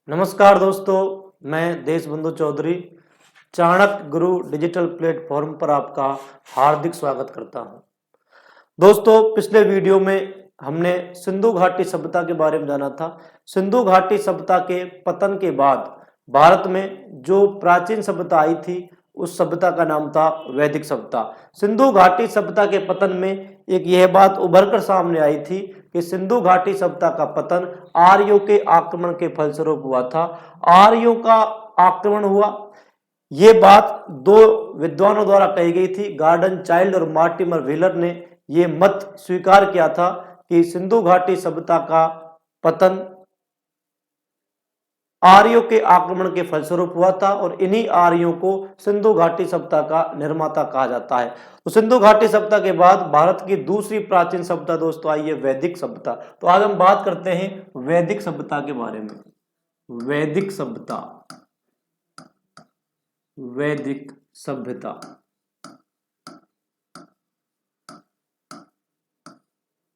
नमस्कार दोस्तों, मैं देशबंधु चौधरी चाणक्य गुरु डिजिटल प्लेटफॉर्म पर आपका हार्दिक स्वागत करता हूं। दोस्तों, पिछले वीडियो में हमने सिंधु घाटी सभ्यता के बारे में जाना था। सिंधु घाटी सभ्यता के पतन के बाद भारत में जो प्राचीन सभ्यता आई थी, उस सभ्यता का नाम था वैदिक सभ्यता। सिंधु घाटी सभ्यता के पतन में एक यह बात उभर कर सामने आई थी कि सिंधु घाटी सभ्यता का पतन आर्यों के आक्रमण के फलस्वरूप हुआ था। आर्यों का आक्रमण हुआ, ये बात दो विद्वानों द्वारा कही गई थी। गार्डन चाइल्ड और मार्टिमर व्हीलर ने ये मत स्वीकार किया था कि सिंधु घाटी सभ्यता का पतन आर्यों के आक्रमण के फलस्वरूप हुआ था और इन्हीं आर्यों को सिंधु घाटी सभ्यता का निर्माता कहा जाता है। तो सिंधु घाटी सभ्यता के बाद भारत की दूसरी प्राचीन सभ्यता दोस्तों आई है वैदिक सभ्यता। तो आज हम बात करते हैं वैदिक सभ्यता के बारे में। वैदिक सभ्यता, वैदिक सभ्यता।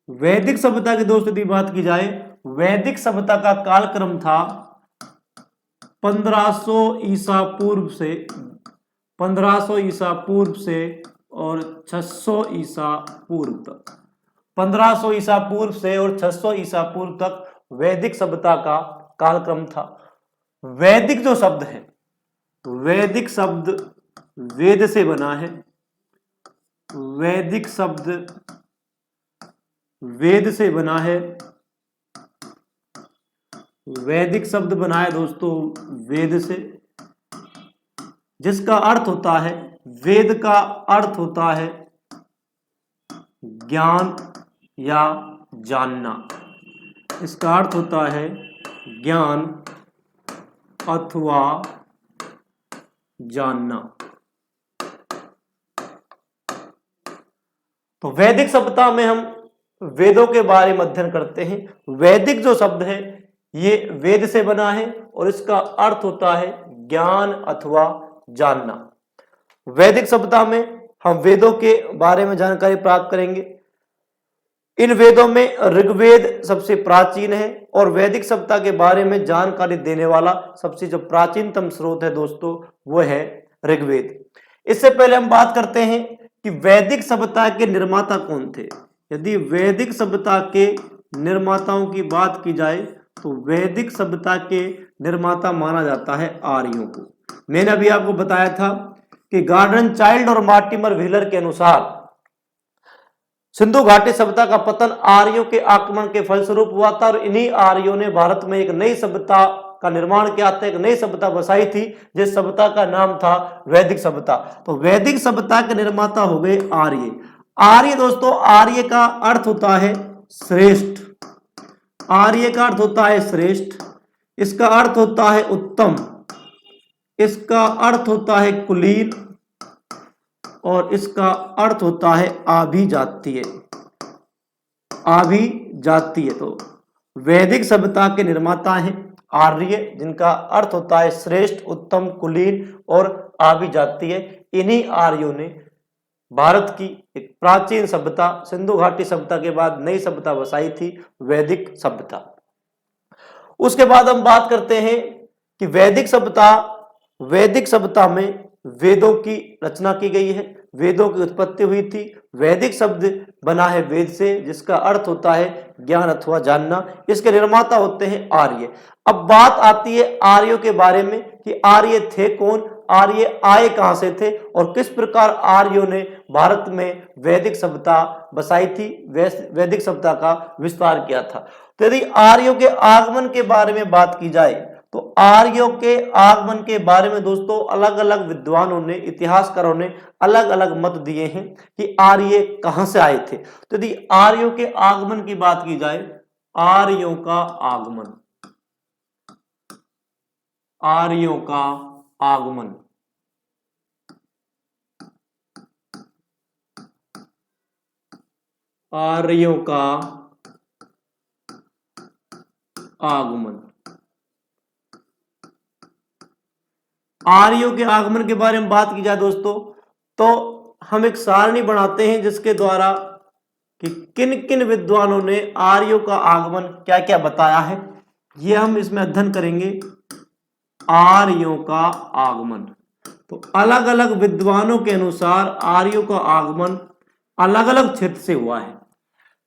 वैदिक सभ्यता की दोस्तों यदि बात की जाए, वैदिक सभ्यता का कालक्रम था 1500 ईसा पूर्व से 1500 ईसा पूर्व से और 600 ईसा पूर्व तक। 1500 ईसा पूर्व से और 600 ईसा पूर्व तक वैदिक सभ्यता का कालक्रम था। वैदिक जो शब्द है, वैदिक शब्द वेद से बना है। वैदिक शब्द वेद से बना है। वैदिक शब्द बना है दोस्तों वेद से, जिसका अर्थ होता है, वेद का अर्थ होता है ज्ञान या जानना। इसका अर्थ होता है ज्ञान अथवा जानना। तो वैदिक सभ्यता में हम वेदों के बारे में अध्ययन करते हैं। वैदिक जो शब्द है ये वेद से बना है और इसका अर्थ होता है ज्ञान अथवा जानना। वैदिक सभ्यता में हम वेदों के बारे में जानकारी प्राप्त करेंगे। इन वेदों में ऋग्वेद सबसे प्राचीन है और वैदिक सभ्यता के बारे में जानकारी देने वाला सबसे जो प्राचीनतम स्रोत है दोस्तों, वो है ऋग्वेद। इससे पहले हम बात करते हैं कि वैदिक सभ्यता के निर्माता कौन थे। यदि वैदिक सभ्यता के निर्माताओं की बात की जाए तो वैदिक सभ्यता के निर्माता माना जाता है आर्यों को। मैंने अभी आपको बताया था कि गार्डन चाइल्ड और मार्टिमर व्हीलर के अनुसार सिंधु घाटी सभ्यता का पतन आर्यों के आक्रमण के फलस्वरूप हुआ था और इन्हीं आर्यों ने भारत में एक नई सभ्यता का निर्माण किया था, एक नई सभ्यता बसाई थी, जिस सभ्यता का नाम था वैदिक सभ्यता। तो वैदिक सभ्यता के निर्माता हो गए आर्य। आर्य दोस्तों, आर्य का अर्थ होता है श्रेष्ठ। आर्य का अर्थ होता है श्रेष्ठ। इसका अर्थ होता है उत्तम। इसका अर्थ होता है कुलीन और इसका अर्थ होता है आभिजातीय। आभिजातीय। तो वैदिक सभ्यता के निर्माता हैं आर्य, जिनका अर्थ होता है श्रेष्ठ, उत्तम, कुलीन और आभिजातीय। इन्हीं आर्यों ने भारत की एक प्राचीन सभ्यता, सिंधु घाटी सभ्यता के बाद नई सभ्यता बसाई थी, वैदिक सभ्यता। उसके बाद हम बात करते हैं कि वैदिक सभ्यता में वेदों की रचना की गई है, वेदों की उत्पत्ति हुई थी। वैदिक शब्द बना है वेद से, जिसका अर्थ होता है ज्ञान अथवा जानना। इसके निर्माता होते हैं आर्य। अब बात आती है आर्यों के बारे में कि आर्य थे कौन, आर्य आए कहां से थे और किस प्रकार आर्यों ने भारत में वैदिक सभ्यता बसाई थी, वैदिक सभ्यता का विस्तार किया था। तो यदि आर्यों के आगमन के बारे में बात की जाए तो आर्यों के आगमन के बारे में दोस्तों अलग अलग विद्वानों ने, इतिहासकारों ने अलग अलग मत दिए हैं कि आर्य कहां से आए थे। तो यदि आर्यों के आगमन की बात की जाए, आर्यों का आगमन, आर्यों का आगमन, आर्यों का आगमन। आर्यों के आगमन के बारे में बात की जाए दोस्तों, तो हम एक सारणी बनाते हैं जिसके द्वारा कि किन किन विद्वानों ने आर्यों का आगमन क्या क्या बताया है, ये हम इसमें अध्ययन करेंगे। आर्यों का आगमन। तो अलग अलग विद्वानों के अनुसार आर्यों का आगमन अलग अलग क्षेत्र से हुआ है।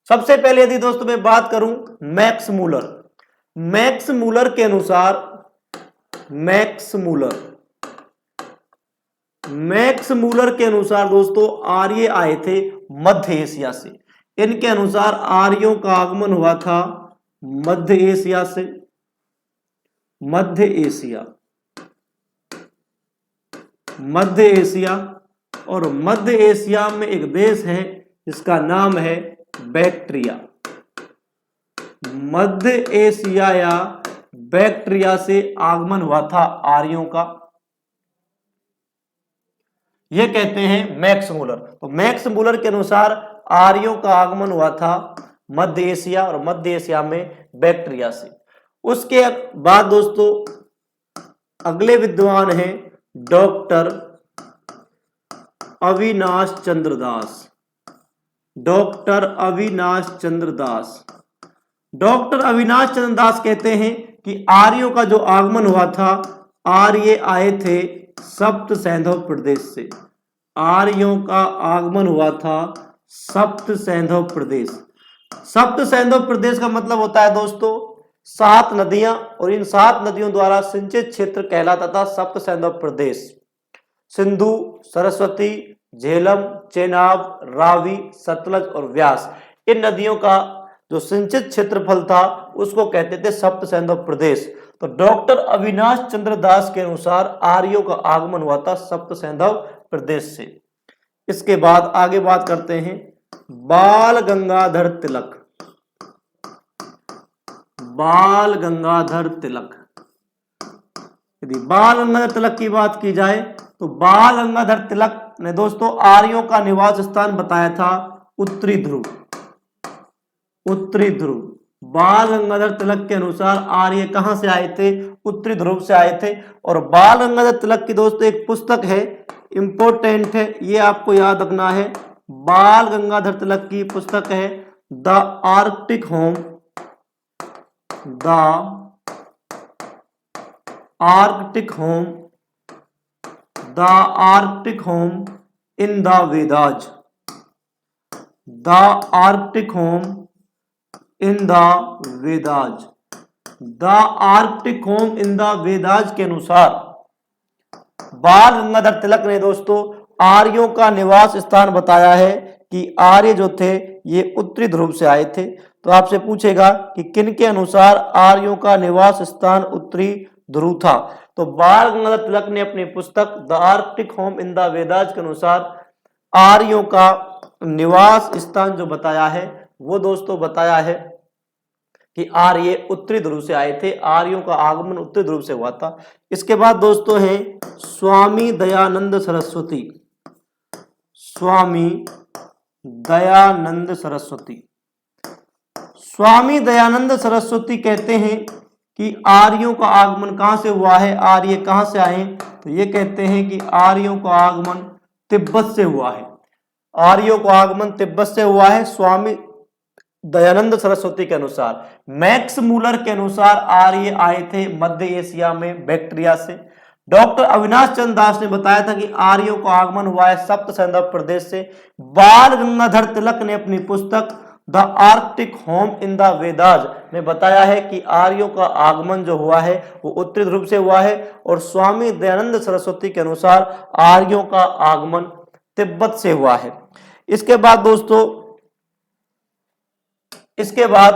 सबसे पहले यदि दोस्तों मैं बात करूं मैक्स मूलर, मैक्स मूलर के अनुसार, मैक्स मूलर के अनुसार दोस्तों आर्य आए थे मध्य एशिया से। इनके अनुसार आर्यों का आगमन हुआ था मध्य एशिया से, मध्य एशिया, मध्य एशिया। और मध्य एशिया में एक देश है जिसका नाम है बैक्ट्रिया। मध्य एशिया या बैक्ट्रिया से आगमन हुआ था आर्यों का, यह कहते हैं मैक्स मूलर। तो मैक्स मूलर के अनुसार आर्यों का आगमन हुआ था मध्य एशिया और मध्य एशिया में बैक्ट्रिया से। उसके बाद दोस्तों अगले विद्वान हैं डॉक्टर अविनाश चंद्र दास। डॉक्टर अविनाश चंद्र दास, डॉक्टर अविनाश चंद्र दास कहते हैं कि आर्यों का जो आगमन हुआ था, आर्य आए थे सप्त सैंधव प्रदेश से। आर्यों का आगमन हुआ था सप्त सैंधव प्रदेश। सप्त सैंधव प्रदेश का मतलब होता है दोस्तों 7 नदियां, और इन 7 नदियों द्वारा सिंचित क्षेत्र कहलाता था सप्त सैंधव प्रदेश। सिंधु, सरस्वती, झेलम, चेनाब, रावी, सतलज और व्यास, इन नदियों का जो सिंचित क्षेत्रफल था उसको कहते थे सप्त सैंधव प्रदेश। तो डॉक्टर अविनाश चंद्र दास के अनुसार आर्यों का आगमन हुआ था सप्त सैंधव प्रदेश से। इसके बाद आगे बात करते हैं बाल गंगाधर तिलक। बाल गंगाधर तिलक, यदि बाल गंगाधर तिलक की बात की जाए तो बाल गंगाधर तिलक ने दोस्तों आर्यों का निवास स्थान बताया था उत्तरी ध्रुव। उत्तरी ध्रुव, बाल गंगाधर तिलक के अनुसार आर्य कहां से आए थे? उत्तरी ध्रुव से आए थे। और बाल गंगाधर तिलक की दोस्तों एक पुस्तक है, इंपॉर्टेंट है, ये आपको याद रखना है। बाल गंगाधर तिलक की पुस्तक है the Arctic home, the Arctic home, the Arctic home in the Vedas. The Arctic home in the Vedas, the Arctic home in the Vedas के अनुसार बाल गंगाधर तिलक ने दोस्तों आर्यों का निवास स्थान बताया है कि आर्य जो थे ये उत्तरी ध्रुव से आए थे। तो आपसे पूछेगा कि किन के अनुसार आर्यों का निवास स्थान उत्तरी ध्रुव था? तो बाल गंगाधर तिलक ने अपनी पुस्तक the Arctic home in the Vedas के अनुसार आर्यों का निवास स्थान जो बताया है वो दोस्तों बताया है कि आर्य उत्तरी ध्रुव से आए थे, आर्यों का आगमन उत्तरी ध्रुव से हुआ था। इसके बाद दोस्तों हैं स्वामी दयानंद सरस्वती। स्वामी दयानंद सरस्वती, स्वामी दयानंद सरस्वती कहते हैं कि आर्यों का आगमन कहां से हुआ है, आर्य कहां से आए? तो ये कहते हैं कि आर्यों का आगमन तिब्बत से हुआ है। आर्यों का आगमन तिब्बत से हुआ है स्वामी दयानंद सरस्वती के अनुसार। मैक्स मूलर के अनुसार आर्य आए थे मध्य एशिया में बैक्ट्रिया से। डॉक्टर अविनाश चंद्र दास ने बताया था कि आर्यों का आगमन हुआ है सप्त सैंधव प्रदेश से। बाल गंगाधर तिलक ने अपनी पुस्तक the Arctic home in the Vedas में बताया है कि आर्यों का आगमन जो हुआ है वो उत्तरी ध्रुव से हुआ है। और स्वामी दयानंद सरस्वती के अनुसार आर्यों का आगमन तिब्बत से हुआ है। इसके बाद दोस्तों, इसके बाद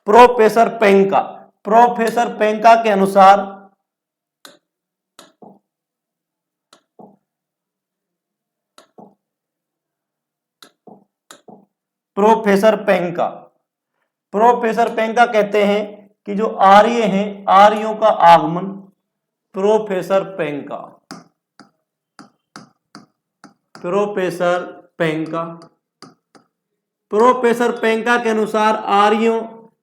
प्रोफेसर पेंका, प्रोफेसर पेंका के अनुसार प्रोफेसर पेंका कहते हैं कि जो आर्य हैं आर्यों का आगमन, प्रोफेसर पेंका के अनुसार आर्यों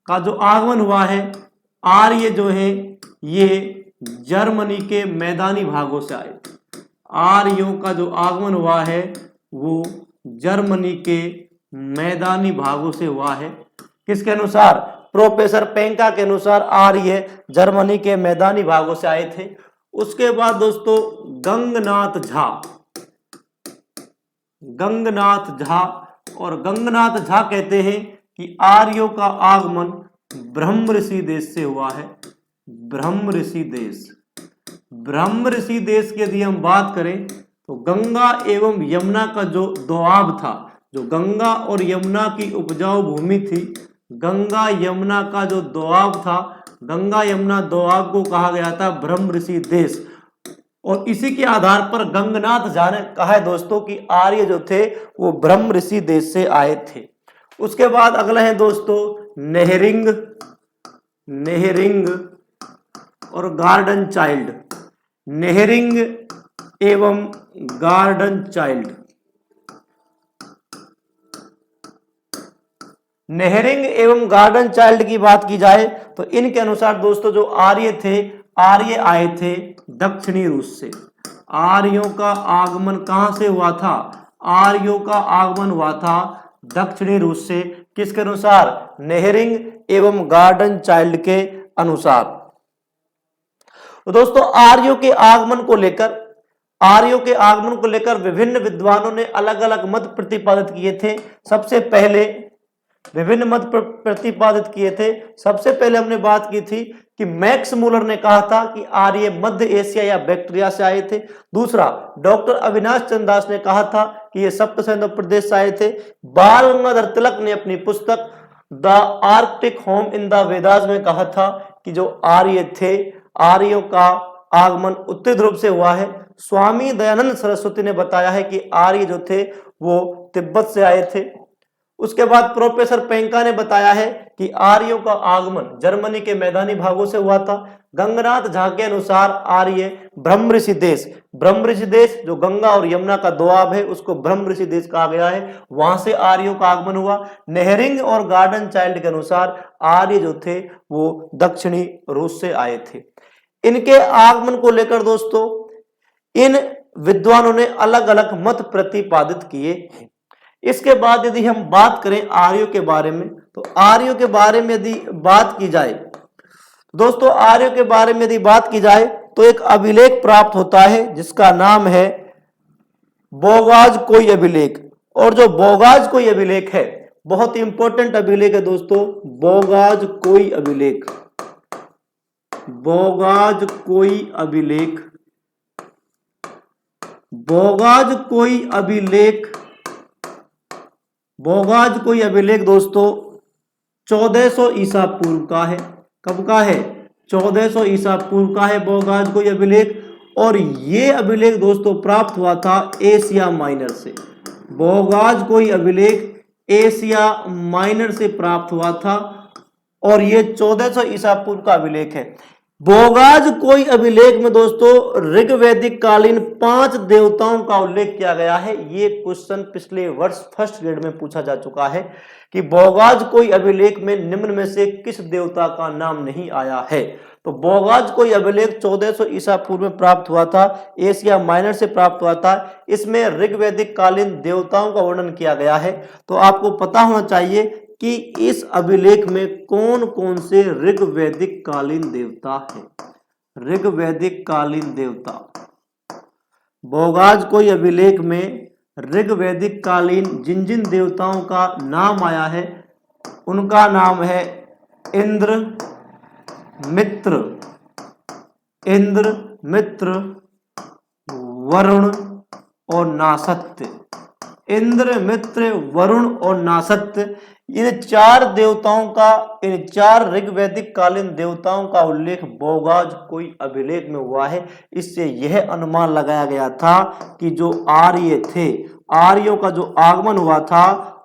का जो आगमन हुआ है, आर्य जो है ये जर्मनी के मैदानी भागों से आए थे। आर्यों का जो आगमन हुआ है वो जर्मनी के मैदानी भागों से हुआ है। किसके अनुसार? प्रोफेसर पेंका के अनुसार आर्य जर्मनी के मैदानी भागों से आए थे। उसके बाद दोस्तों गंगनाथ झा, गंगनाथ झा, और गंगनाथ झा कहते हैं कि आर्यों का आगमन ब्रह्म ऋषि देश से हुआ है। ब्रह्म ऋषि देश, ब्रह्म ऋषि देश की यदि हम बात करें तो गंगा एवं यमुना का जो दोआब था, जो गंगा और यमुना की उपजाऊ भूमि थी, गंगा यमुना का जो दोआब था, गंगा यमुना दोआब को कहा गया था ब्रह्म ऋषि देश। और इसी के आधार पर गंगनाथ झा ने कहा है दोस्तों कि आर्य जो थे वो ब्रह्म ऋषि देश से आए थे। उसके बाद अगला है दोस्तों नेहरिंग, नेहरिंग और गार्डन चाइल्ड, नेहरिंग एवं गार्डन चाइल्ड। नेहरिंग एवं गार्डन चाइल्ड की बात की जाए तो इनके अनुसार दोस्तों जो आर्य थे, आर्य आए थे दक्षिणी रूस से। आर्यों का आगमन कहां से हुआ था? आर्यों का आगमन हुआ था दक्षिणी रूस से। किसके अनुसार? नेहरिंग एवं गार्डन चाइल्ड के अनुसार। तो दोस्तों आर्यों के आगमन को लेकर, आर्यों के आगमन को लेकर विभिन्न विद्वानों ने अलग अलग मत प्रतिपादित किए थे। सबसे पहले विभिन्न मत प्रतिपादित किए थे। सबसे पहले हमने बात की थी कि मैक्स मूलर ने कहा था कि आर्य मध्य एशिया या बैक्टीरिया से आए थे। दूसरा डॉक्टर अविनाश चंद्र दास ने कहा था कि ये सप्त सिंधु प्रदेश से आए थे। बाल गंगाधर तिलक ने अपनी पुस्तक the Arctic home in the Vedas में कहा था कि जो आर्य थे, आर्यों का आगमन उत्तरी ध्रुव से हुआ है। स्वामी दयानंद सरस्वती ने बताया है कि आर्य जो थे वो तिब्बत से आए थे। उसके बाद प्रोफेसर पेंका ने बताया है कि आर्यों का आगमन जर्मनी के मैदानी भागों से हुआ था। गंगनाथ झा के अनुसार आर्य ब्रह्म ऋषि देश, ब्रह्म ऋषि देश जो गंगा और यमुना का दोआब है उसको ब्रह्म ऋषि देश कहा गया है, वहां से आर्यों का आगमन हुआ। नेहरिंग और गार्डन चाइल्ड के अनुसार आर्य जो थे वो दक्षिणी रूस से आए थे। इनके आगमन को लेकर दोस्तों इन विद्वानों ने अलग अलग मत प्रतिपादित किए हैं। इसके बाद यदि हम बात करें आर्यों के बारे में, तो आर्यों के बारे में यदि बात की जाए दोस्तों, आर्यों के बारे में यदि बात की जाए तो एक अभिलेख प्राप्त होता है जिसका नाम है बोगाज कोई अभिलेख। और जो बोगाज कोई अभिलेख है बहुत इंपॉर्टेंट अभिलेख है दोस्तों, बोगाज कोई अभिलेख, बोगाज कोई अभिलेख, बोगाज कोई अभिलेख, बोगाज कोई अभिलेख दोस्तों 1400 ईसा पूर्व का है। कब का है? 1400 ईसा पूर्व का है बोगाज कोई अभिलेख। और ये अभिलेख दोस्तों प्राप्त हुआ था एशिया माइनर से। बोगाज कोई अभिलेख एशिया माइनर से प्राप्त हुआ था और ये 1400 ईसा पूर्व का अभिलेख है। बोगाज कोई अभिलेख में दोस्तों ऋग्वैदिक कालीन 5 देवताओं का उल्लेख किया गया है। ये क्वेश्चन पिछले वर्ष फर्स्ट ग्रेड में पूछा जा चुका है कि बोगाज कोई अभिलेख में निम्न में से किस देवता का नाम नहीं आया है। तो बोगाज कोई अभिलेख 1400 ईसा पूर्व में प्राप्त हुआ था, एशिया माइनर से प्राप्त हुआ था। इसमें ऋग्वैदिक कालीन देवताओं का वर्णन किया गया है। तो आपको पता होना चाहिए कि इस अभिलेख में कौन कौन से ऋग्वैदिक कालीन देवता हैं। ऋग्वैदिक कालीन देवता, बोगाज कोई अभिलेख में ऋग्वैदिक कालीन जिन जिन देवताओं का नाम आया है उनका नाम है इंद्र, मित्र, इंद्र, मित्र, वरुण और नासत्य। इंद्र, मित्र, वरुण और नासत्य, इन 4 देवताओं का, इन 4 ऋग्वैदिक कालीन देवताओं का उल्लेख बोगाज कोई अभिलेख में हुआ है। इससे यह अनुमान लगाया गया था कि जो आर्य थे, आर्यों का जो आगमन हुआ था,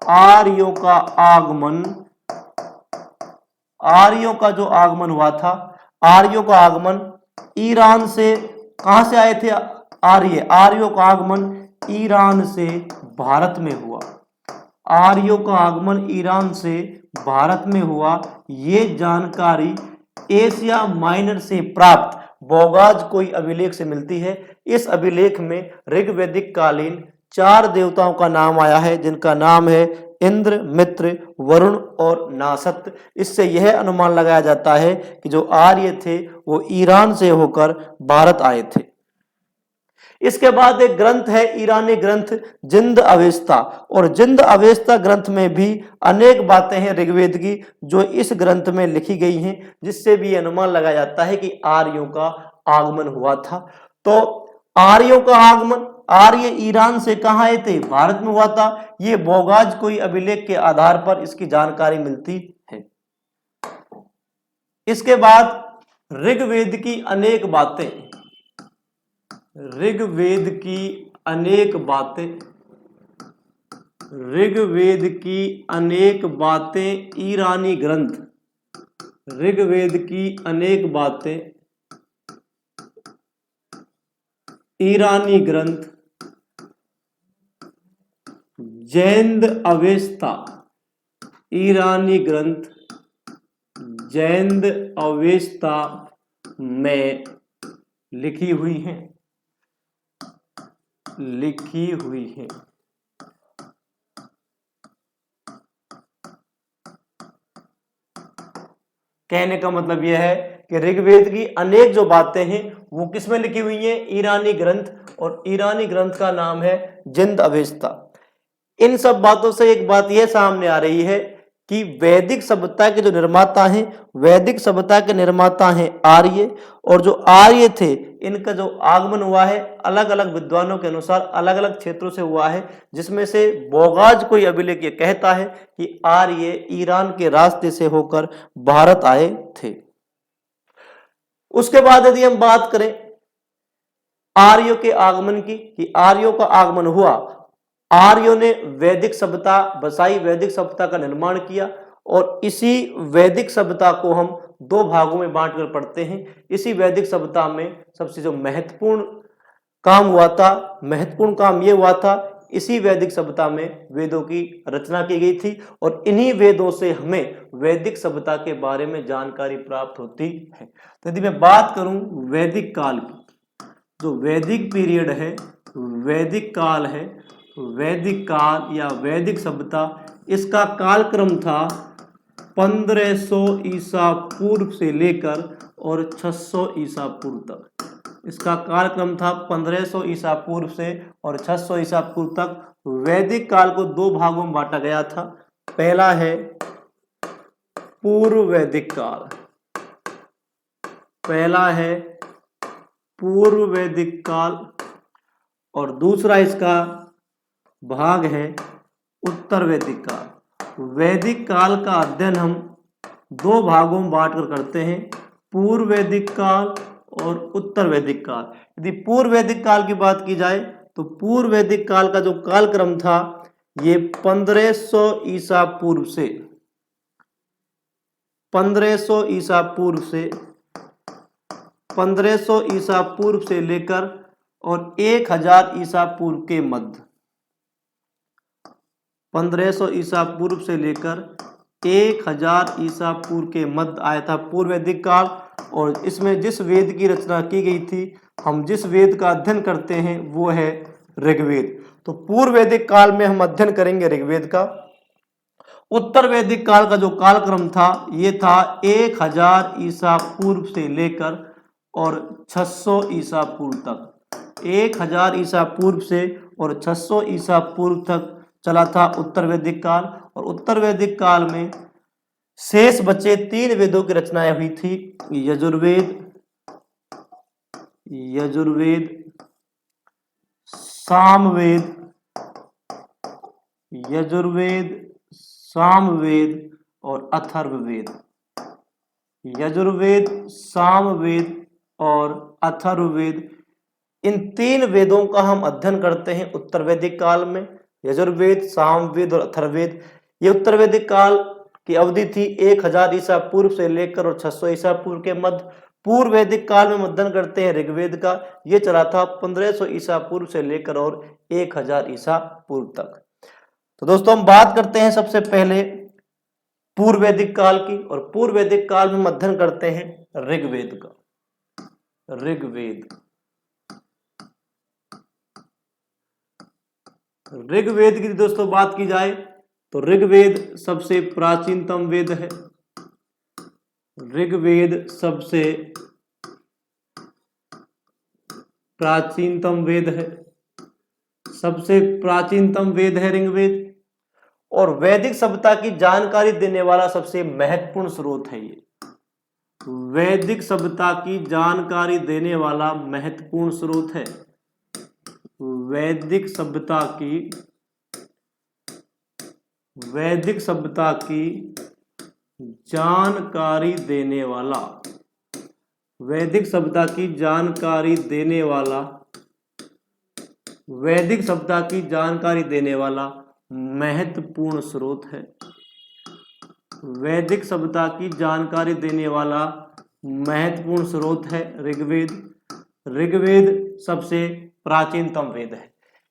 आर्यों का आगमन, आर्यों का जो आगमन हुआ था, आर्यों का आगमन ईरान से, कहां से आए थे आर्य? आर्यों का आगमन ईरान से भारत में हुआ। आर्यों का आगमन ईरान से भारत में हुआ। ये जानकारी एशिया माइनर से प्राप्त बोगाज कोई अभिलेख से मिलती है। इस अभिलेख में ऋग्वैदिक कालीन 4 देवताओं का नाम आया है जिनका नाम है इंद्र, मित्र, वरुण और नासत। इससे यह अनुमान लगाया जाता है कि जो आर्य थे वो ईरान से होकर भारत आए थे। इसके बाद एक ग्रंथ है ईरानी ग्रंथ जिंद अवेस्ता, और जिंद अवेस्ता ग्रंथ में भी अनेक बातें हैं ऋग्वेद की जो इस ग्रंथ में लिखी गई हैं, जिससे भी अनुमान लगाया जाता है कि आर्यों का आगमन हुआ था। तो आर्यों का आगमन, आर्य ईरान से कहाँ आए थे, भारत में हुआ था। ये बोगाज कोई अभिलेख के आधार पर इसकी जानकारी मिलती है। इसके बाद ऋग्वेद की अनेक बातें, ऋग्वेद की अनेक बातें, ऋग्वेद की अनेक बातें ईरानी ग्रंथ, ऋग्वेद की अनेक बातें ईरानी ग्रंथ जैंद अवेस्ता, ईरानी ग्रंथ जैंद अवेस्ता में लिखी हुई हैं, लिखी हुई हैं। कहने का मतलब यह है कि ऋग्वेद की अनेक जो बातें हैं वो किसमें लिखी हुई हैं, ईरानी ग्रंथ, और ईरानी ग्रंथ का नाम है जिंद अवेस्ता। इन सब बातों से एक बात यह सामने आ रही है कि वैदिक सभ्यता के जो निर्माता हैं, वैदिक सभ्यता के निर्माता हैं आर्य, और जो आर्य थे इनका जो आगमन हुआ है अलग अलग विद्वानों के अनुसार अलग अलग क्षेत्रों से हुआ है, जिसमें से बोगाज कोई अभिलेख ये कहता है कि आर्य ईरान के रास्ते से होकर भारत आए थे। उसके बाद यदि हम बात करें आर्यों के आगमन की, कि आर्यों का आगमन हुआ, आर्यों ने वैदिक सभ्यता बसाई, वैदिक सभ्यता का निर्माण किया, और इसी वैदिक सभ्यता को हम दो भागों में बांटकर पढ़ते हैं। इसी वैदिक सभ्यता में सबसे जो महत्वपूर्ण काम हुआ था, महत्वपूर्ण काम यह हुआ था, इसी वैदिक सभ्यता में वेदों की रचना की गई थी, और इन्हीं वेदों से हमें वैदिक सभ्यता के बारे में जानकारी प्राप्त होती है। तो यदि मैं बात करूं वैदिक काल की, जो वैदिक पीरियड है, वैदिक काल है, वैदिक काल या वैदिक सभ्यता, इसका कालक्रम था 1500 ईसा पूर्व से लेकर और 600 ईसा पूर्व तक। इसका कालक्रम था 1500 ईसा पूर्व से और 600 ईसा पूर्व तक। वैदिक काल को दो भागों में बांटा गया था। पहला है पूर्व वैदिक काल, पहला है पूर्व वैदिक काल, और दूसरा इसका भाग है उत्तर वैदिक काल। वैदिक काल का अध्ययन हम दो भागों में बांटकर करते हैं, पूर्व वैदिक काल और उत्तर वैदिक काल। यदि पूर्व वैदिक काल की बात की जाए तो पूर्व वैदिक काल का जो कालक्रम था ये 1500 ईसा पूर्व से 1500 ईसा पूर्व से 1500 ईसा पूर्व से लेकर और 1000 ईसा पूर्व के मध्य, 1500 ईसा पूर्व से लेकर 1000 ईसा पूर्व के मध्य आया था पूर्व वैदिक काल। और इसमें जिस वेद की रचना की गई थी, हम जिस वेद का अध्ययन करते हैं वो है ऋग्वेद। तो पूर्व वैदिक काल में हम अध्ययन करेंगे ऋग्वेद का। उत्तर वैदिक काल का जो कालक्रम था ये था 1000 ईसा पूर्व से लेकर और 600 ईसा पूर्व तक। 1000 ईसा पूर्व से और 600 ईसा पूर्व तक चला था उत्तर वैदिक काल। और उत्तर वैदिक काल में शेष बचे 3 वेदों की रचनाएं हुई थी, यजुर्वेद, सामवेद, यजुर्वेद, सामवेद और अथर्ववेद। यजुर्वेद, सामवेद और अथर्ववेद, इन 3 वेदों का हम अध्ययन करते हैं उत्तर वैदिक काल में। यजुर्वेद, सामवेद और अथर्ववेद, ये उत्तर वैदिक काल की अवधि थी 1000 ईसा पूर्व से लेकर और 600 ईसा पूर्व के मध्य। पूर्व वैदिक काल में अध्ययन करते हैं ऋग्वेद का, ये चला था 1500 ईसा पूर्व से लेकर और 1000 ईसा पूर्व तक। तो दोस्तों हम बात करते हैं सबसे पहले पूर्व वैदिक काल की, और पूर्व वैदिक काल में हम अध्ययन करते हैं ऋग्वेद का। ऋग्वेद की दोस्तों बात की जाए तो ऋग्वेद सबसे प्राचीनतम वेद है। ऋग्वेद सबसे प्राचीनतम वेद है, सबसे प्राचीनतम वेद है ऋग्वेद। और वैदिक सभ्यता की जानकारी देने वाला सबसे महत्वपूर्ण स्रोत है ये। वैदिक सभ्यता की जानकारी देने वाला महत्वपूर्ण स्रोत है। वैदिक सभ्यता की जानकारी देने वाला, वैदिक सभ्यता की जानकारी देने वाला, वैदिक सभ्यता की जानकारी देने वाला महत्वपूर्ण स्रोत है। वैदिक सभ्यता की जानकारी देने वाला महत्वपूर्ण स्रोत है ऋग्वेद। ऋग्वेद सबसे प्राचीनतम वेद है।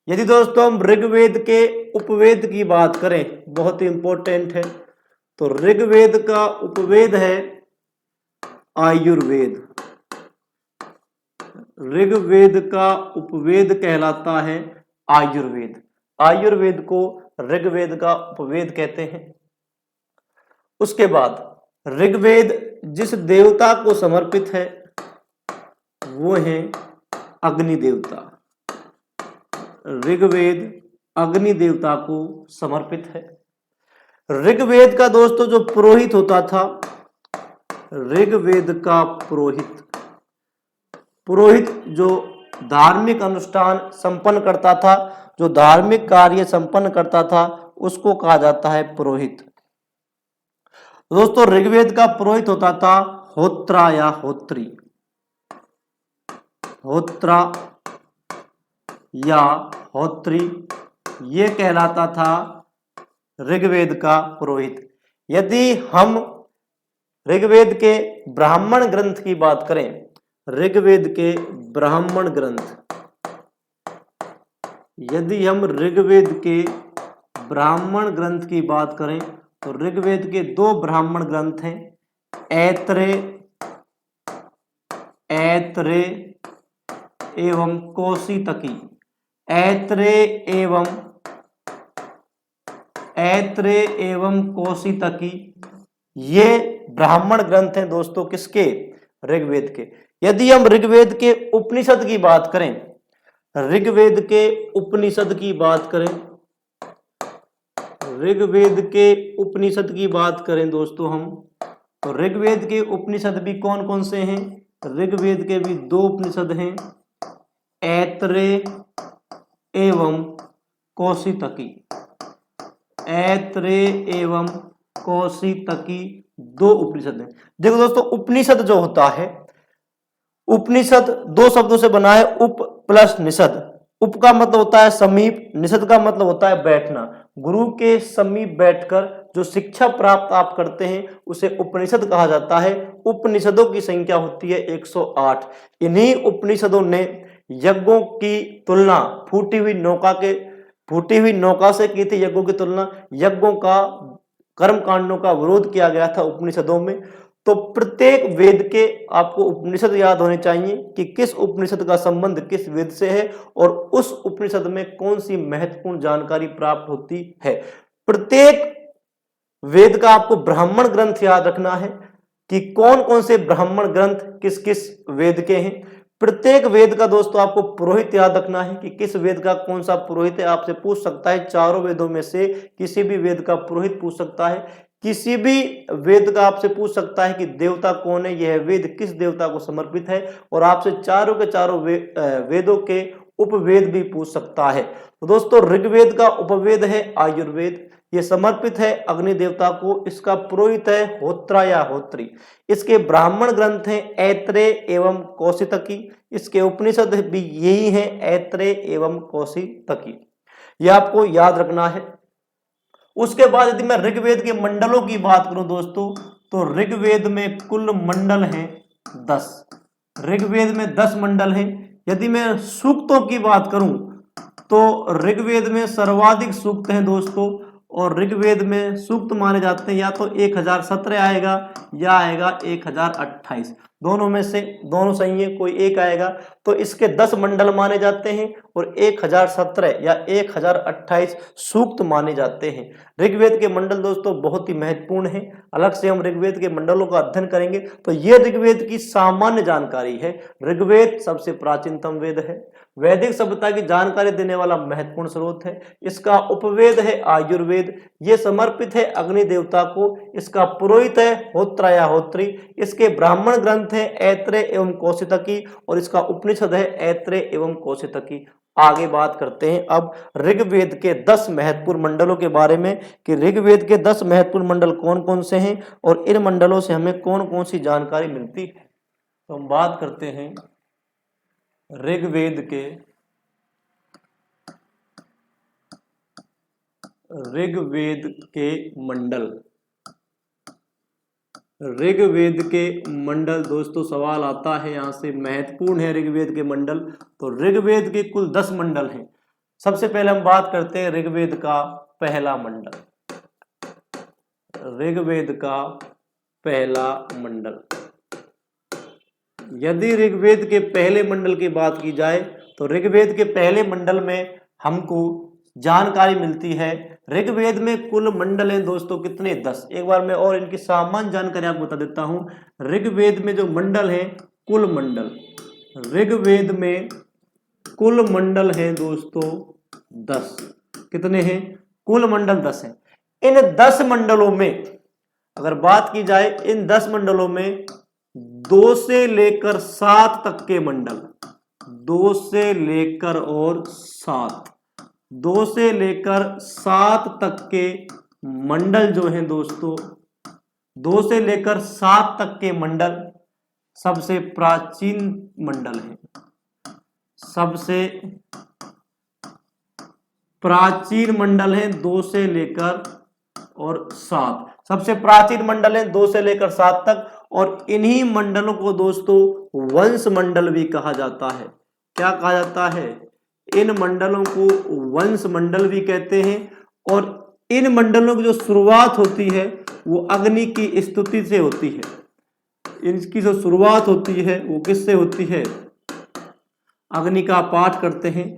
यदि दोस्तों हम ऋग्वेद के उपवेद की बात करें, बहुत ही इंपॉर्टेंट है, तो ऋग्वेद का उपवेद है आयुर्वेद। ऋग्वेद का उपवेद कहलाता है आयुर्वेद। आयुर्वेद को ऋग्वेद का उपवेद कहते हैं। उसके बाद ऋग्वेद जिस देवता को समर्पित है वो है अग्नि देवता। ऋग्वेद अग्नि देवता को समर्पित है। ऋग्वेद का दोस्तों जो पुरोहित होता था, ऋग्वेद का पुरोहित जो धार्मिक अनुष्ठान संपन्न करता था, जो धार्मिक कार्य संपन्न करता था, उसको कहा जाता है पुरोहित। दोस्तों ऋग्वेद का पुरोहित होता था होत्रा या होत्री। होत्रा या होत्री ये कहलाता था ऋग्वेद का पुरोहित। यदि हम ऋग्वेद के ब्राह्मण ग्रंथ की बात करें, ऋग्वेद के ब्राह्मण ग्रंथ, यदि हम ऋग्वेद के ब्राह्मण ग्रंथ की बात करें तो ऋग्वेद के दो ब्राह्मण ग्रंथ हैं, ऐत्रेय एवं कौशितकी। ऐत्रेय एवं कौशितकी ये ब्राह्मण ग्रंथ हैं दोस्तों किसके? ऋग्वेद के। यदि हम ऋग्वेद के उपनिषद की बात करें, ऋग्वेद के उपनिषद की बात करें, ऋग्वेद के उपनिषद की बात करें दोस्तों हम, तो ऋग्वेद के उपनिषद भी कौन कौन से हैं? ऋग्वेद के भी दो उपनिषद हैं, ऐत्रेय एवं कौशितकी। ऐत्रेय एवं कौशितकी दो उपनिषद हैं। देखो दोस्तों उपनिषद जो होता है, उपनिषद दो शब्दों से बना है, उप प्लस निषद। उप का मतलब होता है समीप, निषद का मतलब होता है बैठना। गुरु के समीप बैठकर जो शिक्षा प्राप्त आप करते हैं उसे उपनिषद कहा जाता है। उपनिषदों की संख्या होती है 108। इन्हीं उपनिषदों ने यज्ञों की तुलना फूटी हुई नौका से की थी। यज्ञों की तुलना, यज्ञों का, कर्म कांडों का विरोध किया गया था उपनिषदों में। तो प्रत्येक वेद के आपको उपनिषद याद होने चाहिए कि किस उपनिषद का संबंध किस वेद से है और उस उपनिषद में कौन सी महत्वपूर्ण जानकारी प्राप्त होती है। प्रत्येक वेद का आपको ब्राह्मण ग्रंथ याद रखना है कि कौन कौन से ब्राह्मण ग्रंथ किस किस वेद के हैं। प्रत्येक वेद का दोस्तों आपको पुरोहित याद रखना है कि किस वेद का कौन सा पुरोहित है। आपसे पूछ सकता है, चारों वेदों में से किसी भी वेद का पुरोहित पूछ सकता है। किसी भी वेद का आपसे पूछ सकता है कि देवता कौन है, यह वेद किस देवता को समर्पित है। और आपसे चारों के चारों वेदों के उपवेद भी पूछ सकता है। तो दोस्तों ऋग्वेद का उपवेद है आयुर्वेद। ये समर्पित है अग्नि देवता को। इसका पुरोहित है होत्रा या होत्री। इसके ब्राह्मण ग्रंथ हैं ऐत्रेय एवं कौशितकी। इसके उपनिषद भी यही हैं, ऐत्रेय एवं कौशितकी। यह आपको याद रखना है। उसके बाद यदि मैं ऋग्वेद के मंडलों की बात करूं दोस्तों, तो ऋग्वेद में कुल मंडल हैं 10। ऋग्वेद में 10 मंडल हैं। यदि मैं सूक्तों की बात करूं तो ऋग्वेद में सर्वाधिक सूक्त हैं दोस्तों। और ऋग्वेद में सूक्त माने जाते हैं या तो 1017 आएगा या आएगा 1028। दोनों में से दोनों सही है, कोई एक आएगा। तो इसके 10 मंडल माने जाते हैं और 1017 या 1028 सूक्त माने जाते हैं। ऋग्वेद के मंडल दोस्तों बहुत ही महत्वपूर्ण है, अलग से हम ऋग्वेद के मंडलों का अध्ययन करेंगे। तो ये ऋग्वेद की सामान्य जानकारी है। ऋग्वेद सबसे प्राचीनतम वेद है, वैदिक सभ्यता की जानकारी देने वाला महत्वपूर्ण स्रोत है। इसका उपवेद है आयुर्वेद, ये समर्पित है अग्नि देवता को। इसका पुरोहित है होत्र या होत्री। इसके ब्राह्मण ग्रंथ है ऐत्रेय एवं कौशितकी और इसका उपनिषद है ऐत्रेय एवं कौशितकी। आगे बात करते हैं अब ऋग्वेद के 10 महत्वपूर्ण मंडलों के बारे में कि ऋग्वेद के 10 महत्वपूर्ण मंडल कौन कौन से हैं और इन मंडलों से हमें कौन कौन सी जानकारी मिलती है। तो हम बात करते हैं ऋग्वेद के मंडल। ऋग्वेद के मंडल दोस्तों सवाल आता है यहां से, महत्वपूर्ण है ऋग्वेद के मंडल। तो ऋग्वेद के कुल 10 मंडल हैं। सबसे पहले हम बात करते हैं ऋग्वेद का पहला मंडल। ऋग्वेद का पहला मंडल, यदि ऋग्वेद के पहले मंडल की बात की जाए तो ऋग्वेद के पहले मंडल में हमको जानकारी मिलती है। ऋग्वेद में कुल मंडल हैं दोस्तों कितने, 10। एक बार मैं और इनकी सामान्य जानकारी आपको बता देता हूं। ऋग्वेद में जो मंडल हैं, कुल मंडल ऋग्वेद में कुल मंडल हैं दोस्तों 10। कितने हैं? कुल मंडल 10 हैं। इन 10 मंडलों में अगर बात की जाए, इन 10 मंडलों में 2 से लेकर 7 तक के मंडल, 2 से लेकर और 7, 2 से लेकर 7 तक के मंडल जो हैं दोस्तों, 2 से लेकर 7 तक के मंडल सबसे प्राचीन मंडल हैं। सबसे प्राचीन मंडल हैं 2 से लेकर और 7, सबसे प्राचीन मंडल हैं 2 से लेकर 7 तक। और इन्हीं मंडलों को दोस्तों वंश मंडल भी कहा जाता है। क्या कहा जाता है? इन मंडलों को वंश मंडल भी कहते हैं। और इन मंडलों की जो शुरुआत होती है वो अग्नि की स्तुति से होती है। इनकी जो शुरुआत होती है वो किससे होती है? अग्नि का पाठ करते हैं,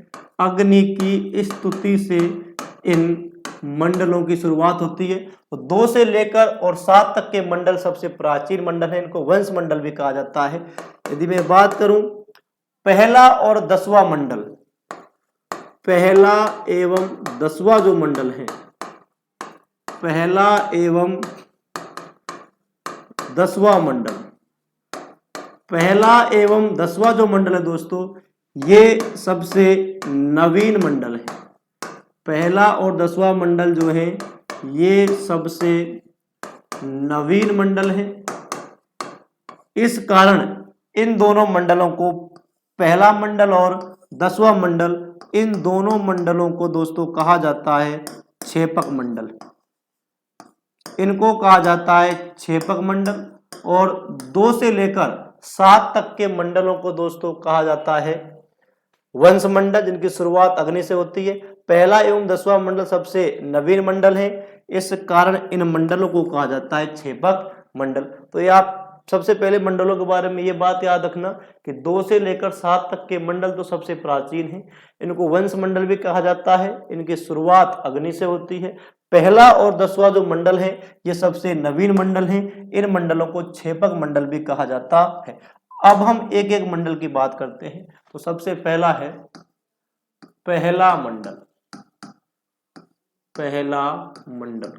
अग्नि की स्तुति से इन मंडलों की शुरुआत होती है। तो 2 से लेकर और 7 तक के मंडल सबसे प्राचीन मंडल है, इनको वंश मंडल भी कहा जाता है। यदि मैं बात करूं पहला और 10वां मंडल, पहला एवं 10वां जो मंडल है, पहला एवं 10वां मंडल, पहला एवं 10वां जो मंडल है दोस्तों, ये सबसे नवीन मंडल है। पहला और 10वां मंडल जो है ये सबसे नवीन मंडल है। इस कारण इन दोनों मंडलों को, पहला मंडल और 10वां मंडल, इन दोनों मंडलों को दोस्तों कहा जाता है क्षेपक मंडल। इनको कहा जाता है क्षेपक मंडल। और 2 से लेकर 7 तक के मंडलों को दोस्तों कहा जाता है वंश मंडल, जिनकी शुरुआत अग्नि से होती है। पहला एवं 10वां मंडल सबसे नवीन मंडल है, इस कारण इन मंडलों को कहा जाता है क्षेपक मंडल। तो ये आप सबसे पहले मंडलों के बारे में ये बात याद रखना कि 2 से लेकर 7 तक के मंडल तो सबसे प्राचीन हैं, इनको वंश मंडल भी कहा जाता है। इनकी शुरुआत अग्नि से होती है। पहला और 10वां जो मंडल है ये सबसे नवीन मंडल हैं, इन मंडलों को क्षेपक मंडल भी कहा जाता है। अब हम एक एक मंडल की बात करते हैं। तो सबसे पहला है पहला मंडल। पहला मंडल,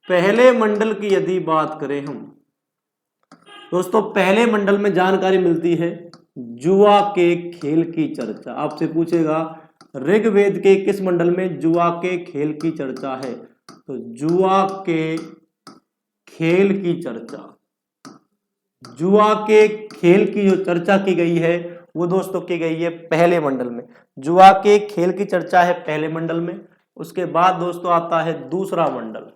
पहले मंडल की यदि बात करें हम दोस्तों, पहले मंडल में जानकारी मिलती है जुआ के खेल की चर्चा। आपसे पूछेगा ऋग्वेद के किस मंडल में जुआ के खेल की चर्चा है? तो जुआ के खेल की चर्चा, जुआ के खेल की जो चर्चा की गई है वो दोस्तों की गई है पहले मंडल में। जुआ के खेल की चर्चा है पहले मंडल में। उसके बाद दोस्तों आता है दूसरा मंडल।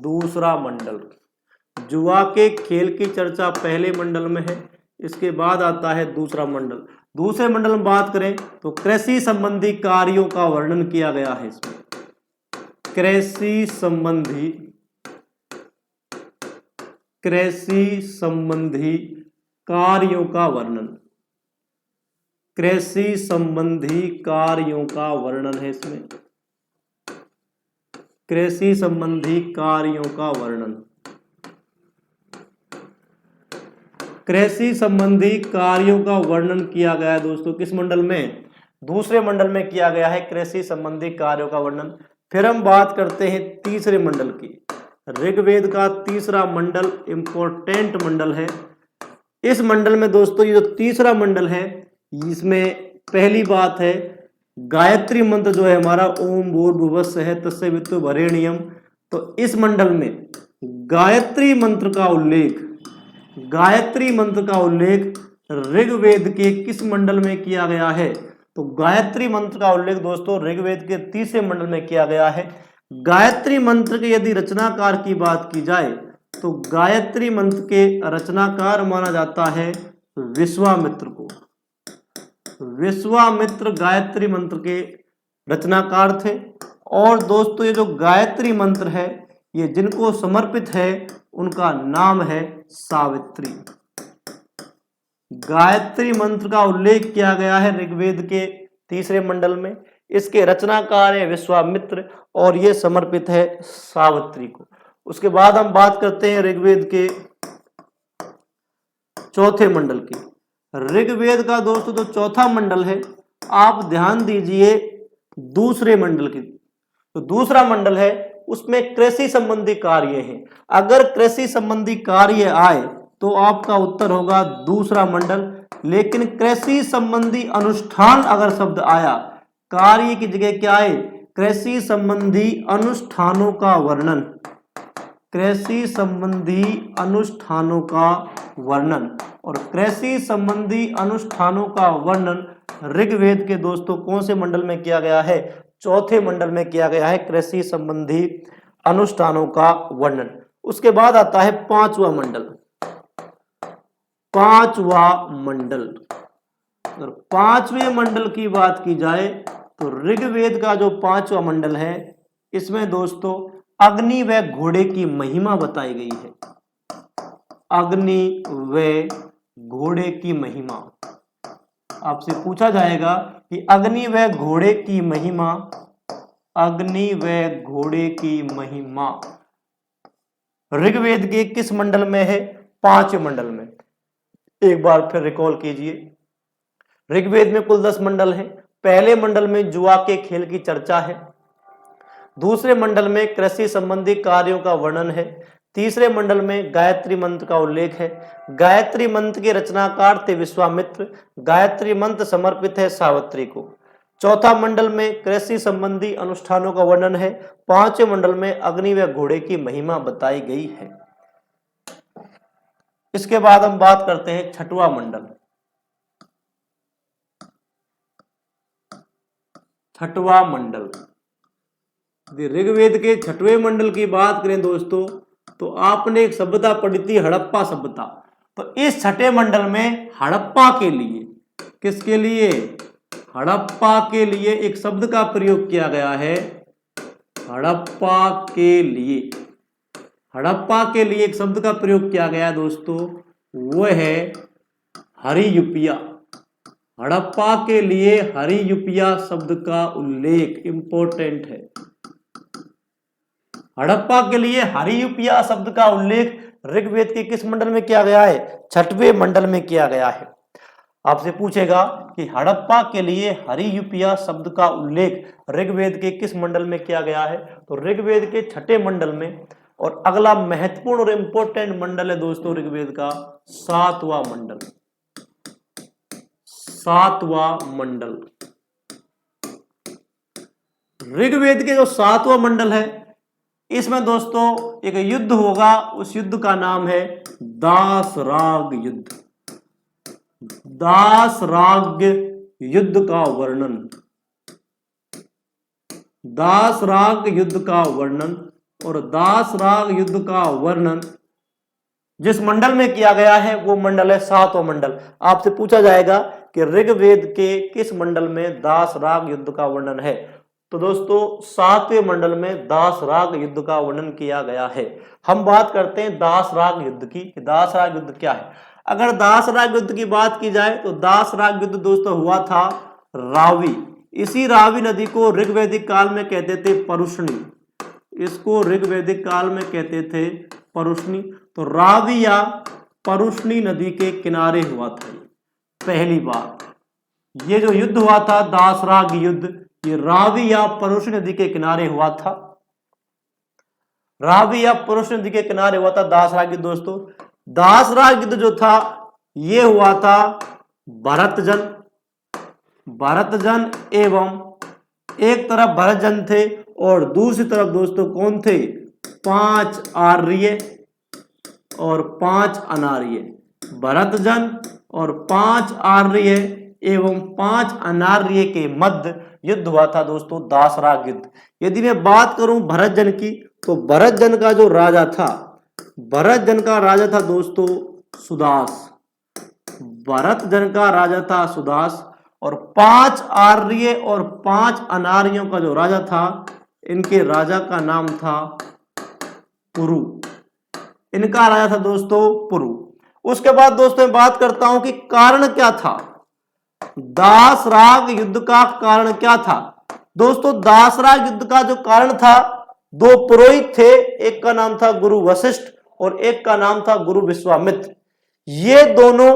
दूसरा मंडल, जुआ के खेल की चर्चा पहले मंडल में है। इसके बाद आता है दूसरा मंडल। दूसरे मंडल में बात करें तो कृषि संबंधी कार्यों का वर्णन किया गया है इसमें। कृषि संबंधी कार्यों का वर्णन, कृषि संबंधी कार्यों का वर्णन है इसमें, कृषि संबंधी कार्यों का वर्णन। कृषि संबंधी कार्यों का वर्णन किया गया है दोस्तों किस मंडल में? दूसरे मंडल में किया गया है कृषि संबंधी कार्यों का वर्णन। फिर हम बात करते हैं तीसरे मंडल की। ऋग्वेद का तीसरा मंडल इंपॉर्टेंट मंडल है। इस मंडल में दोस्तों ये जो तीसरा मंडल है, इसमें पहली बात है गायत्री मंत्र जो है हमारा ओम भूर्भुवस्सुः तस्य वितुर्वरेण्यम। तो इस मंडल में गायत्री मंत्र का उल्लेख, गायत्री मंत्र का उल्लेख ऋग्वेद के किस मंडल में किया गया है? तो गायत्री मंत्र का उल्लेख दोस्तों ऋग्वेद के तीसरे मंडल में किया गया है। गायत्री मंत्र के यदि रचनाकार की बात की जाए तो गायत्री मंत्र के रचनाकार माना जाता है विश्वामित्र को। विश्वामित्र गायत्री मंत्र के रचनाकार थे। और दोस्तों ये जो गायत्री मंत्र है ये जिनको समर्पित है उनका नाम है सावित्री। गायत्री मंत्र का उल्लेख किया गया है ऋग्वेद के तीसरे मंडल में। इसके रचनाकार है विश्वामित्र और ये समर्पित है सावित्री को। उसके बाद हम बात करते हैं ऋग्वेद के चौथे मंडल की। ऋग्वेद का दोस्तों जो चौथा मंडल है, आप ध्यान दीजिए दूसरे मंडल की। तो दूसरा मंडल है उसमें कृषि संबंधी कार्य हैं। अगर कृषि संबंधी कार्य आए तो आपका उत्तर होगा दूसरा मंडल। लेकिन कृषि संबंधी अनुष्ठान अगर शब्द आया, कार्य की जगह क्या है? कृषि संबंधी अनुष्ठानों का वर्णन, कृषि संबंधी अनुष्ठानों का वर्णन। और कृषि संबंधी अनुष्ठानों का वर्णन ऋग्वेद के दोस्तों कौन से मंडल में किया गया है? चौथे मंडल में किया गया है कृषि संबंधी अनुष्ठानों का वर्णन। उसके बाद आता है पांचवा मंडल। पांचवा मंडल, अगर पांचवें मंडल की बात की जाए तो ऋग्वेद का जो पांचवा मंडल है इसमें दोस्तों अग्नि व घोड़े की महिमा बताई गई है। अग्नि व घोड़े की महिमा। आपसे पूछा जाएगा कि अग्नि व घोड़े की महिमा, अग्नि व घोड़े की महिमा ऋग्वेद के किस मंडल में है? पांचवें मंडल में। एक बार फिर रिकॉल कीजिए, ऋग्वेद में कुल 10 मंडल हैं। पहले मंडल में जुआ के खेल की चर्चा है। दूसरे मंडल में कृषि संबंधी कार्यों का वर्णन है। तीसरे मंडल में गायत्री मंत्र का उल्लेख है। गायत्री मंत्र के रचनाकार थे विश्वामित्र। गायत्री मंत्र समर्पित है सावित्री को। चौथा मंडल में कृषि संबंधी अनुष्ठानों का वर्णन है। पांचवें मंडल में अग्नि व घोड़े की महिमा बताई गई है। इसके बाद हम बात करते हैं छठवां मंडल। छठवां मंडल, ऋग्वेद के छठवें मंडल की बात करें दोस्तों तो आपने एक सभ्यता पढ़ी थी हड़प्पा सभ्यता। तो इस छठे मंडल में हड़प्पा के लिए, किसके लिए? हड़प्पा के लिए एक शब्द का प्रयोग किया गया है। हड़प्पा के लिए, हड़प्पा के लिए एक शब्द का प्रयोग किया गया दोस्तों, वो है हरियुपिया। हड़प्पा के लिए हरियुपिया शब्द का उल्लेख इंपॉर्टेंट है। हड़प्पा के लिए हरियुपिया शब्द का उल्लेख ऋग्वेद के किस मंडल में किया गया है? छठवें मंडल में किया गया है। आपसे पूछेगा कि हड़प्पा के लिए हरियुपिया शब्द का उल्लेख ऋग्वेद के किस मंडल में किया गया है? तो ऋग्वेद के छठे मंडल में। और अगला महत्वपूर्ण और इंपॉर्टेंट मंडल है दोस्तों ऋग्वेद का सातवां मंडल। सातवां मंडल, ऋग्वेद के जो सातवां मंडल है इसमें दोस्तों एक युद्ध होगा। उस युद्ध का नाम है दासराग युद्ध। दासराग युद्ध का वर्णन, दासराग युद्ध का वर्णन। और दासराग युद्ध का वर्णन जिस मंडल में किया गया है वो मंडल है सातवां मंडल। आपसे पूछा जाएगा कि ऋग्वेद के किस मंडल में दासराग युद्ध का वर्णन है? तो दोस्तों 7वें मंडल में दासराग युद्ध का वर्णन किया गया है। हम बात करते हैं दासराग युद्ध की। दासराग युद्ध क्या है? अगर दासराग युद्ध की बात की जाए तो दासराग युद्ध दोस्तों हुआ था रावी। इसी रावी नदी को ऋग्वैदिक काल में कहते थे परुष्णी। इसको ऋग्वैदिक काल में कहते थे परुष्णी। तो रावी या परुष्णी नदी के किनारे हुआ था पहली बार। ये जो युद्ध हुआ था दासराग युद्ध, ये रावी या परुष्णी नदी के किनारे हुआ था। रावी या परुष्णी नदी के किनारे हुआ था दासराग युद्ध। दोस्तों दासराग युद्ध जो था ये हुआ था भरतजन एवं एक तरफ भरतजन थे और दूसरी तरफ दोस्तों कौन थे? 5 आर्य और 5 अनार्य। भरतजन और 5 आर्य एवं 5 अनार्य के मध्य युद्ध हुआ था दोस्तों दासराग युद्ध। यदि मैं बात करूं भरतजन की, तो भरतजन का जो राजा था, भरतजन का राजा था दोस्तों सुदास। भरतजन का राजा था सुदास और 5 आर्य और 5 अनार्यों का जो राजा था, इनके राजा का नाम था पुरु। इनका राजा था दोस्तों पुरु। उसके बाद दोस्तों मैं बात करता हूं कि कारण क्या था, दासराग युद्ध का कारण क्या था। दोस्तों दासराग युद्ध का जो कारण था, 2 पुरोहित थे, एक का नाम था गुरु वशिष्ठ और एक का नाम था गुरु विश्वामित्र। ये दोनों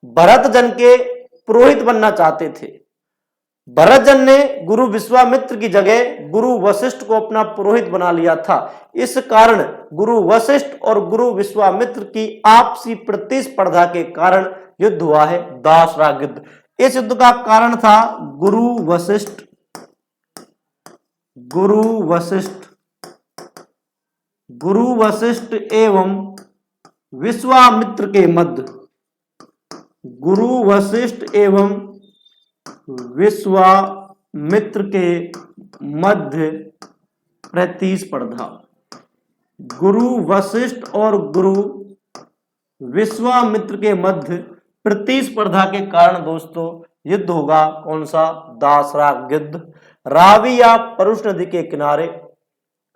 भरतजन के पुरोहित बनना चाहते थे। भरतजन ने गुरु विश्वामित्र की जगह गुरु वशिष्ठ को अपना पुरोहित बना लिया था। इस कारण गुरु वशिष्ठ और गुरु विश्वामित्र की आपसी प्रतिस्पर्धा के कारण युद्ध हुआ है दासराग युद्ध। इस युद्ध का कारण था गुरु वशिष्ठ एवं विश्वामित्र के मध्य, गुरु वशिष्ठ एवं विश्वामित्र के मध्य प्रतिस्पर्धा। गुरु वशिष्ठ और गुरु विश्वामित्र के मध्य प्रतिस्पर्धा के कारण दोस्तों युद्ध होगा कौन सा? दासराग युद्ध। रावी या परुष नदी के किनारे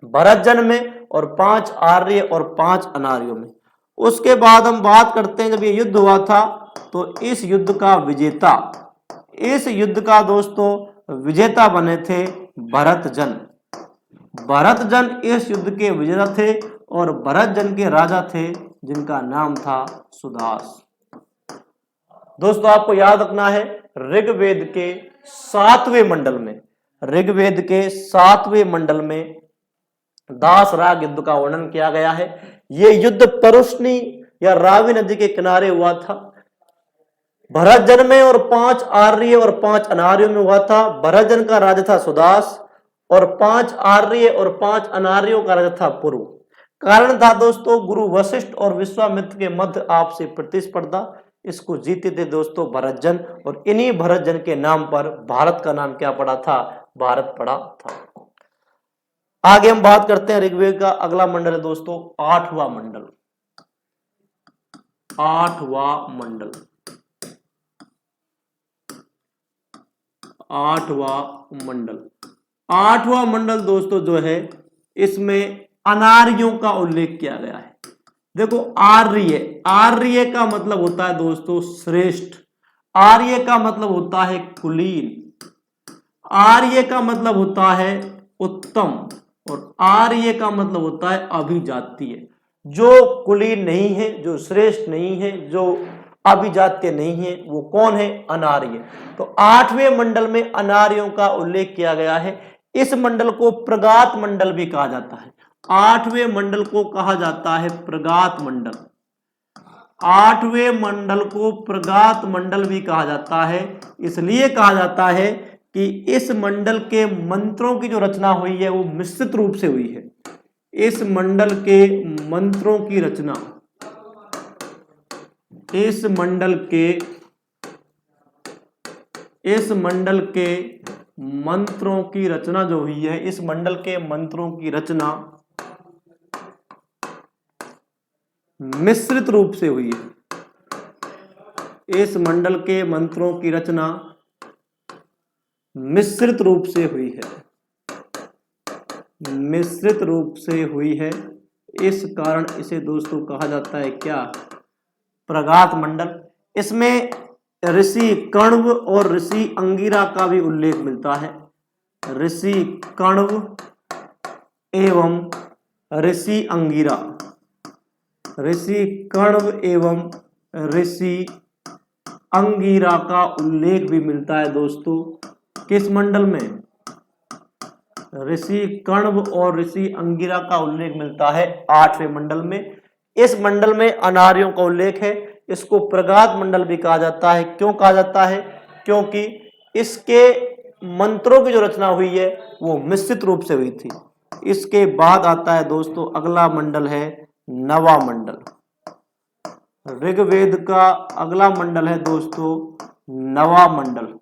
भरतजन में और 5 आर्य और 5 अनार्यों में। उसके बाद हम बात करते हैं जब ये युद्ध हुआ था तो इस युद्ध का दोस्तों विजेता बने थे भरतजन। भरतजन इस युद्ध के विजेता थे और भरतजन के राजा थे जिनका नाम था सुदास। दोस्तों आपको याद रखना है ऋग्वेद के 7वें मंडल में दासराग युद्ध का वर्णन किया गया है। यह युद्ध परुष्णी या रावी नदी के किनारे हुआ था। भरतजन में और 5 आर्य और 5 अनार्यों में हुआ था। भरतजन का राजा था सुदास और 5 आर्य और 5 अनार्यों का राजा था पुरु। कारण था दोस्तों गुरु वशिष्ठ और विश्वामित्र के मध्य आपसी प्रतिस्पर्धा। इसको जीते थे दोस्तों भरतजन और इन्हीं भरतजन के नाम पर भारत का नाम क्या पड़ा था? भारत पड़ा था। आगे हम बात करते हैं ऋग्वेद का अगला मंडल है दोस्तों 8वां मंडल। 8वां मंडल दोस्तों जो है इसमें अनार्यों का उल्लेख किया गया है। देखो आर्य का मतलब होता है दोस्तों श्रेष्ठ, आर्य का मतलब होता है कुलीन, आर्य का मतलब होता है उत्तम और आर्य का मतलब होता है अभिजातीय। जो कुलीन नहीं है, जो श्रेष्ठ नहीं है, जो अभिजात्य नहीं है, वो कौन है? अनार्य। तो 8वें मंडल में अनार्यों का उल्लेख किया गया है। इस मंडल को प्रगात मंडल भी कहा जाता है। 8वें मंडल को कहा जाता है प्रगात मंडल। 8वें मंडल को प्रगात मंडल भी कहा जाता है। इसलिए कहा जाता है कि इस मंडल के मंत्रों की जो रचना हुई है वो मिश्रित रूप से हुई है। इस मंडल के मंत्रों की रचना, इस मंडल के मंत्रों की रचना जो हुई है, इस मंडल के मंत्रों की रचना मिश्रित रूप से हुई है। इस मंडल के मंत्रों की रचना मिश्रित रूप से हुई है, मिश्रित रूप से हुई है। इस कारण इसे दोस्तों कहा जाता है क्या? प्रगात मंडल। इसमें ऋषि कण्व और ऋषि अंगिरा का भी उल्लेख मिलता है। ऋषि कण्व एवं ऋषि अंगिरा, ऋषि कण्व एवं ऋषि अंगिरा का उल्लेख भी मिलता है दोस्तों। किस मंडल में? ऋषि कण्व और ऋषि अंगिरा का उल्लेख मिलता है 8वें मंडल में। इस मंडल में अनार्यों का उल्लेख है। इसको प्रगात मंडल भी कहा जाता है। क्यों कहा जाता है? क्योंकि इसके मंत्रों की जो रचना हुई है वो मिश्रित रूप से हुई थी। इसके बाद आता है दोस्तों अगला मंडल है नवा मंडल। ऋग्वेद का अगला मंडल है दोस्तों नवा मंडल।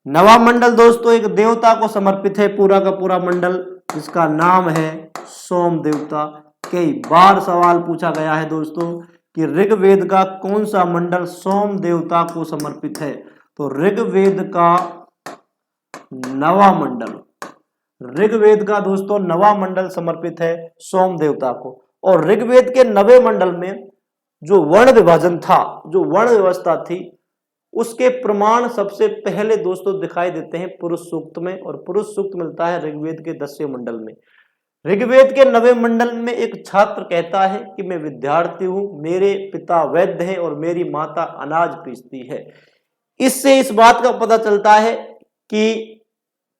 नवा मंडल दोस्तों एक देवता को समर्पित है, पूरा का पूरा मंडल, जिसका नाम है सोम देवता। कई बार सवाल पूछा गया है दोस्तों कि ऋग्वेद का कौन सा मंडल सोम देवता को समर्पित है? तो ऋग्वेद का नवा मंडल, ऋग्वेद का दोस्तों नवा मंडल समर्पित है सोम देवता को। और ऋग्वेद के नवे मंडल में जो वर्ण विभाजन था, जो वर्ण व्यवस्था थी, उसके प्रमाण सबसे पहले दोस्तों दिखाई देते हैं पुरुष सूक्त में, और पुरुष सूक्त मिलता है ऋग्वेद के 10वें मंडल में। ऋग्वेद के 9वें मंडल में एक छात्र कहता है कि मैं विद्यार्थी हूं, मेरे पिता वैद्य हैं और मेरी माता अनाज पीसती है। इससे इस बात का पता चलता है कि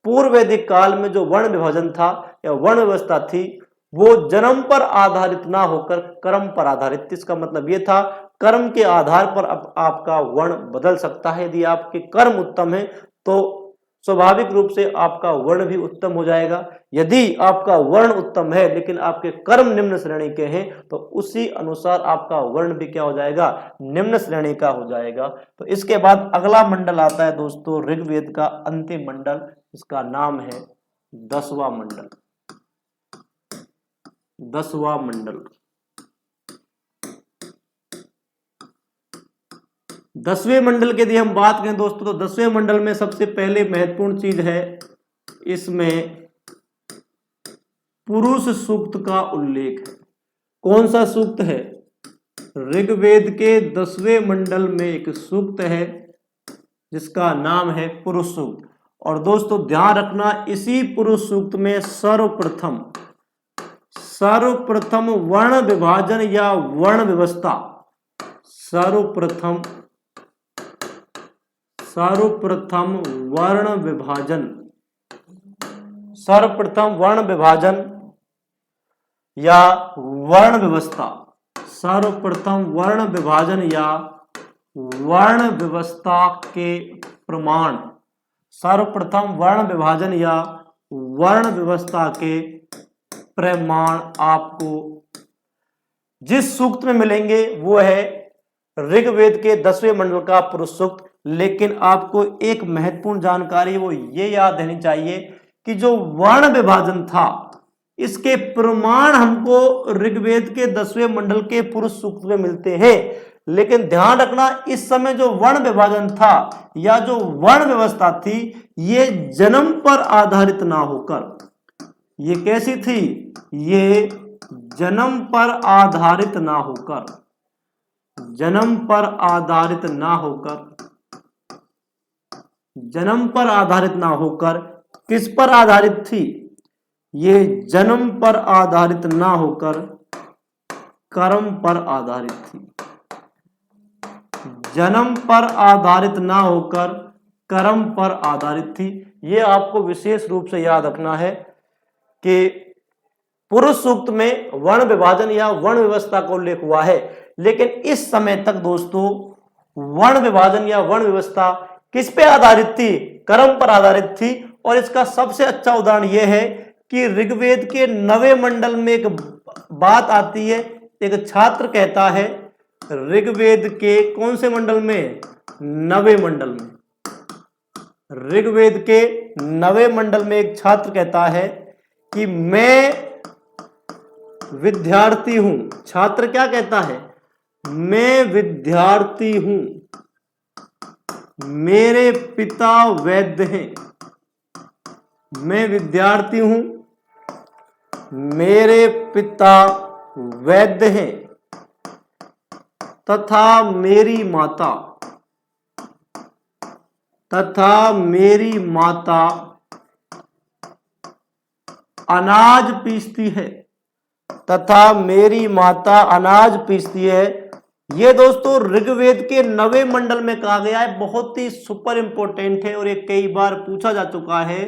पूर्व वैदिक काल में जो वर्ण विभाजन था या वर्ण व्यवस्था थी वो जन्म पर आधारित ना होकर कर्म पर आधारित। इसका मतलब ये था कर्म के आधार पर अब आपका वर्ण बदल सकता है। यदि आपके कर्म उत्तम है तो स्वाभाविक रूप से आपका वर्ण भी उत्तम हो जाएगा। यदि आपका वर्ण उत्तम है लेकिन आपके कर्म निम्न श्रेणी के हैं तो उसी अनुसार आपका वर्ण भी क्या हो जाएगा? निम्न श्रेणी का हो जाएगा। तो इसके बाद अगला मंडल आता है दोस्तों ऋग्वेद का अंतिम मंडल, इसका नाम है 10वां मंडल। 10वां मंडल। 10वें मंडल की यदि हम बात करें दोस्तों तो 10वें मंडल में सबसे पहले महत्वपूर्ण चीज है, इसमें पुरुष सूक्त का उल्लेख है। कौन सा सूक्त है? ऋग्वेद के 10वें मंडल में एक सूक्त है जिसका नाम है पुरुष सूक्त। और दोस्तों ध्यान रखना, इसी पुरुष सूक्त में सर्वप्रथम वर्ण विभाजन या वर्ण व्यवस्था, सर्वप्रथम वर्ण विभाजन, सर्वप्रथम वर्ण विभाजन या वर्ण व्यवस्था, सर्वप्रथम वर्ण विभाजन या वर्ण व्यवस्था के प्रमाण, सर्वप्रथम वर्ण विभाजन या वर्ण व्यवस्था के प्रमाण आपको जिस सूक्त में मिलेंगे वो है ऋग्वेद के 10वें मंडल का पुरुष सूक्त। लेकिन आपको एक महत्वपूर्ण जानकारी वो ये याद रहनी चाहिए कि जो वर्ण विभाजन था इसके प्रमाण हमको ऋग्वेद के 10वें मंडल के पुरुष सूक्त में मिलते हैं। लेकिन ध्यान रखना, इस समय जो वर्ण विभाजन था या जो वर्ण व्यवस्था थी ये जन्म पर आधारित ना होकर, ये कैसी थी? ये जन्म पर आधारित ना होकर, जन्म पर आधारित ना होकर, जन्म पर आधारित ना होकर किस पर आधारित थी? ये जन्म पर आधारित ना होकर कर्म पर आधारित थी। जन्म पर आधारित ना होकर कर्म पर आधारित थी। ये आपको विशेष रूप से याद रखना है कि पुरुष सूक्त में वर्ण विभाजन या वर्ण व्यवस्था का उल्लेख हुआ है, लेकिन इस समय तक दोस्तों वर्ण विभाजन या वर्ण व्यवस्था किस पे आधारित थी? कर्म पर आधारित थी। और इसका सबसे अच्छा उदाहरण यह है कि ऋग्वेद के 9वें मंडल में एक बात आती है, एक छात्र कहता है ऋग्वेद के कौन से मंडल में? 9वें मंडल में। ऋग्वेद के 9वें मंडल में एक छात्र कहता है कि मैं विद्यार्थी हूं। छात्र क्या कहता है? मैं विद्यार्थी हूं, मेरे पिता वैद्य हैं। मैं विद्यार्थी हूं, मेरे पिता वैद्य हैं तथा मेरी माता अनाज पीसती है, ये दोस्तों ऋग्वेद के 9वें मंडल में कहा गया है। बहुत ही सुपर इंपोर्टेंट है और ये कई बार पूछा जा चुका है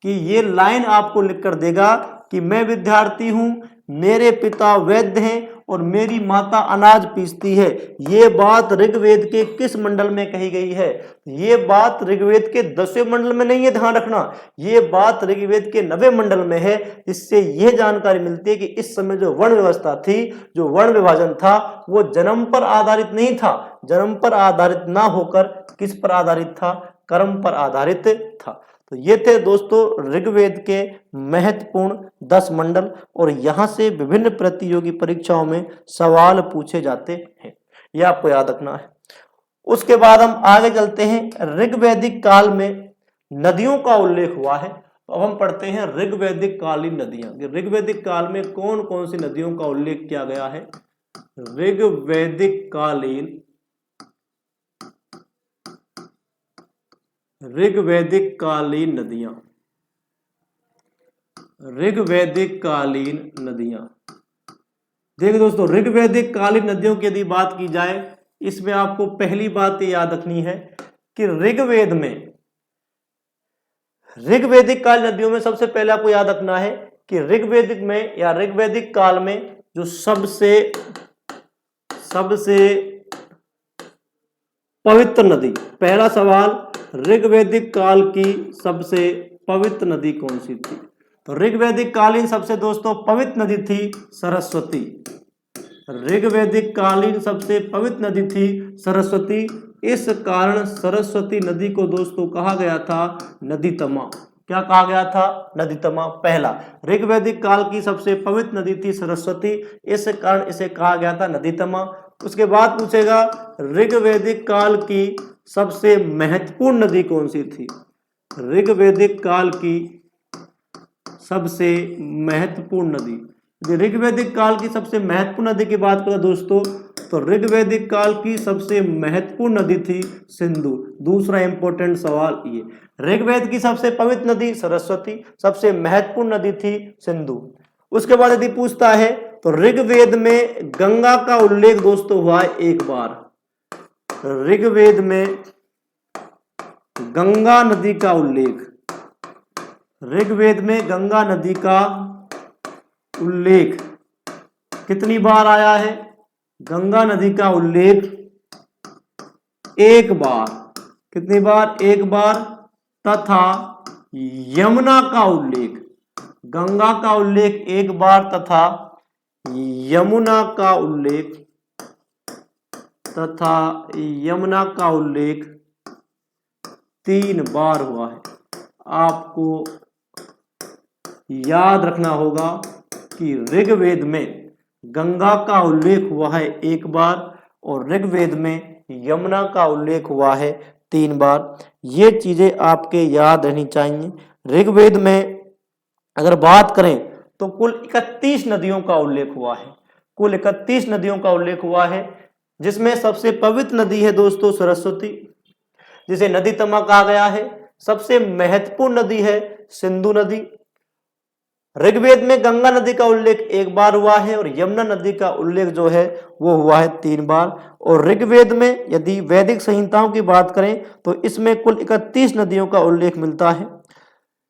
कि ये लाइन आपको लिख कर देगा कि मैं विद्यार्थी हूं, मेरे पिता वैद्य हैं और मेरी माता अनाज पीसती है। ये बात ऋग्वेद के किस मंडल में कही गई है? ये बात ऋग्वेद के 10वें मंडल में नहीं है, ध्यान रखना। ये बात ऋग्वेद के 9वें मंडल में है। इससे यह जानकारी मिलती है कि इस समय जो वर्ण व्यवस्था थी, जो वर्ण विभाजन था, वो जन्म पर आधारित नहीं था। जन्म पर आधारित ना होकर किस पर आधारित था? कर्म पर आधारित था। तो ये थे दोस्तों ऋग्वेद के महत्वपूर्ण 10 मंडल और यहां से विभिन्न प्रतियोगी परीक्षाओं में सवाल पूछे जाते हैं, यह आपको याद रखना है। उसके बाद हम आगे चलते हैं। ऋग्वैदिक काल में नदियों का उल्लेख हुआ है, तो अब हम पढ़ते हैं ऋग्वैदिक कालीन नदियां। ऋग्वैदिक काल में कौन कौन सी नदियों का उल्लेख किया गया है? ऋग्वैदिक कालीन नदियां। देखिए दोस्तों, ऋग्वैदिक कालीन नदियों की यदि बात की जाए, इसमें आपको पहली बात ये याद रखनी है कि ऋग्वैदिक काल नदियों में सबसे पहले आपको याद रखना है कि ऋग्वैदिक में या ऋग्वैदिक काल में जो सबसे पवित्र नदी, पहला सवाल, ऋग्वैदिक काल की सबसे पवित्र नदी कौन सी थी? तो ऋग्वैदिक कालीन सबसे दोस्तों पवित्र नदी थी सरस्वती। ऋग्वैदिक कालीन सबसे पवित्र नदी थी सरस्वती। इस कारण सरस्वती नदी को दोस्तों कहा गया था नदीतमा। क्या कहा गया था? नदीतमा। पहला, ऋग्वैदिक काल की सबसे पवित्र नदी थी सरस्वती, इस कारण इसे कहा गया था नदीतमा। उसके बाद पूछेगा ऋग्वैदिक काल की सबसे महत्वपूर्ण नदी कौन सी थी? ऋग्वैदिक काल की सबसे महत्वपूर्ण नदी, ऋग्वैदिक काल की सबसे महत्वपूर्ण नदी की बात करें दोस्तों, तो ऋग्वैदिक काल की सबसे महत्वपूर्ण नदी थी सिंधु। दूसरा इंपॉर्टेंट सवाल ये, ऋग्वेद की सबसे पवित्र नदी सरस्वती, सबसे महत्वपूर्ण नदी थी सिंधु। उसके बाद यदि पूछता है तो ऋग्वेद में गंगा का उल्लेख दोस्तों हुआ है एक बार। ऋग्वेद में गंगा नदी का उल्लेख, ऋग्वेद में गंगा नदी का उल्लेख कितनी बार आया है? गंगा नदी का उल्लेख एक बार। कितनी बार? एक बार। तथा यमुना का उल्लेख, गंगा का उल्लेख एक बार तथा यमुना का उल्लेख 3 बार हुआ है। आपको याद रखना होगा कि ऋग्वेद में गंगा का उल्लेख हुआ है एक बार और ऋग्वेद में यमुना का उल्लेख हुआ है 3 बार। ये चीजें आपके याद रहनी चाहिए। ऋग्वेद में अगर बात करें तो कुल 31 नदियों का उल्लेख हुआ है। कुल 31 नदियों का उल्लेख हुआ है, जिसमें सबसे पवित्र नदी है दोस्तों सरस्वती, जिसे नदीतमा कहा गया है। सबसे महत्वपूर्ण नदी है सिंधु नदी। ऋग्वेद में गंगा नदी का उल्लेख एक बार हुआ है और यमुना नदी का उल्लेख जो है वो हुआ है 3 बार। और ऋग्वेद में यदि वैदिक संहिताओं की बात करें तो इसमें कुल 31 नदियों का उल्लेख मिलता है,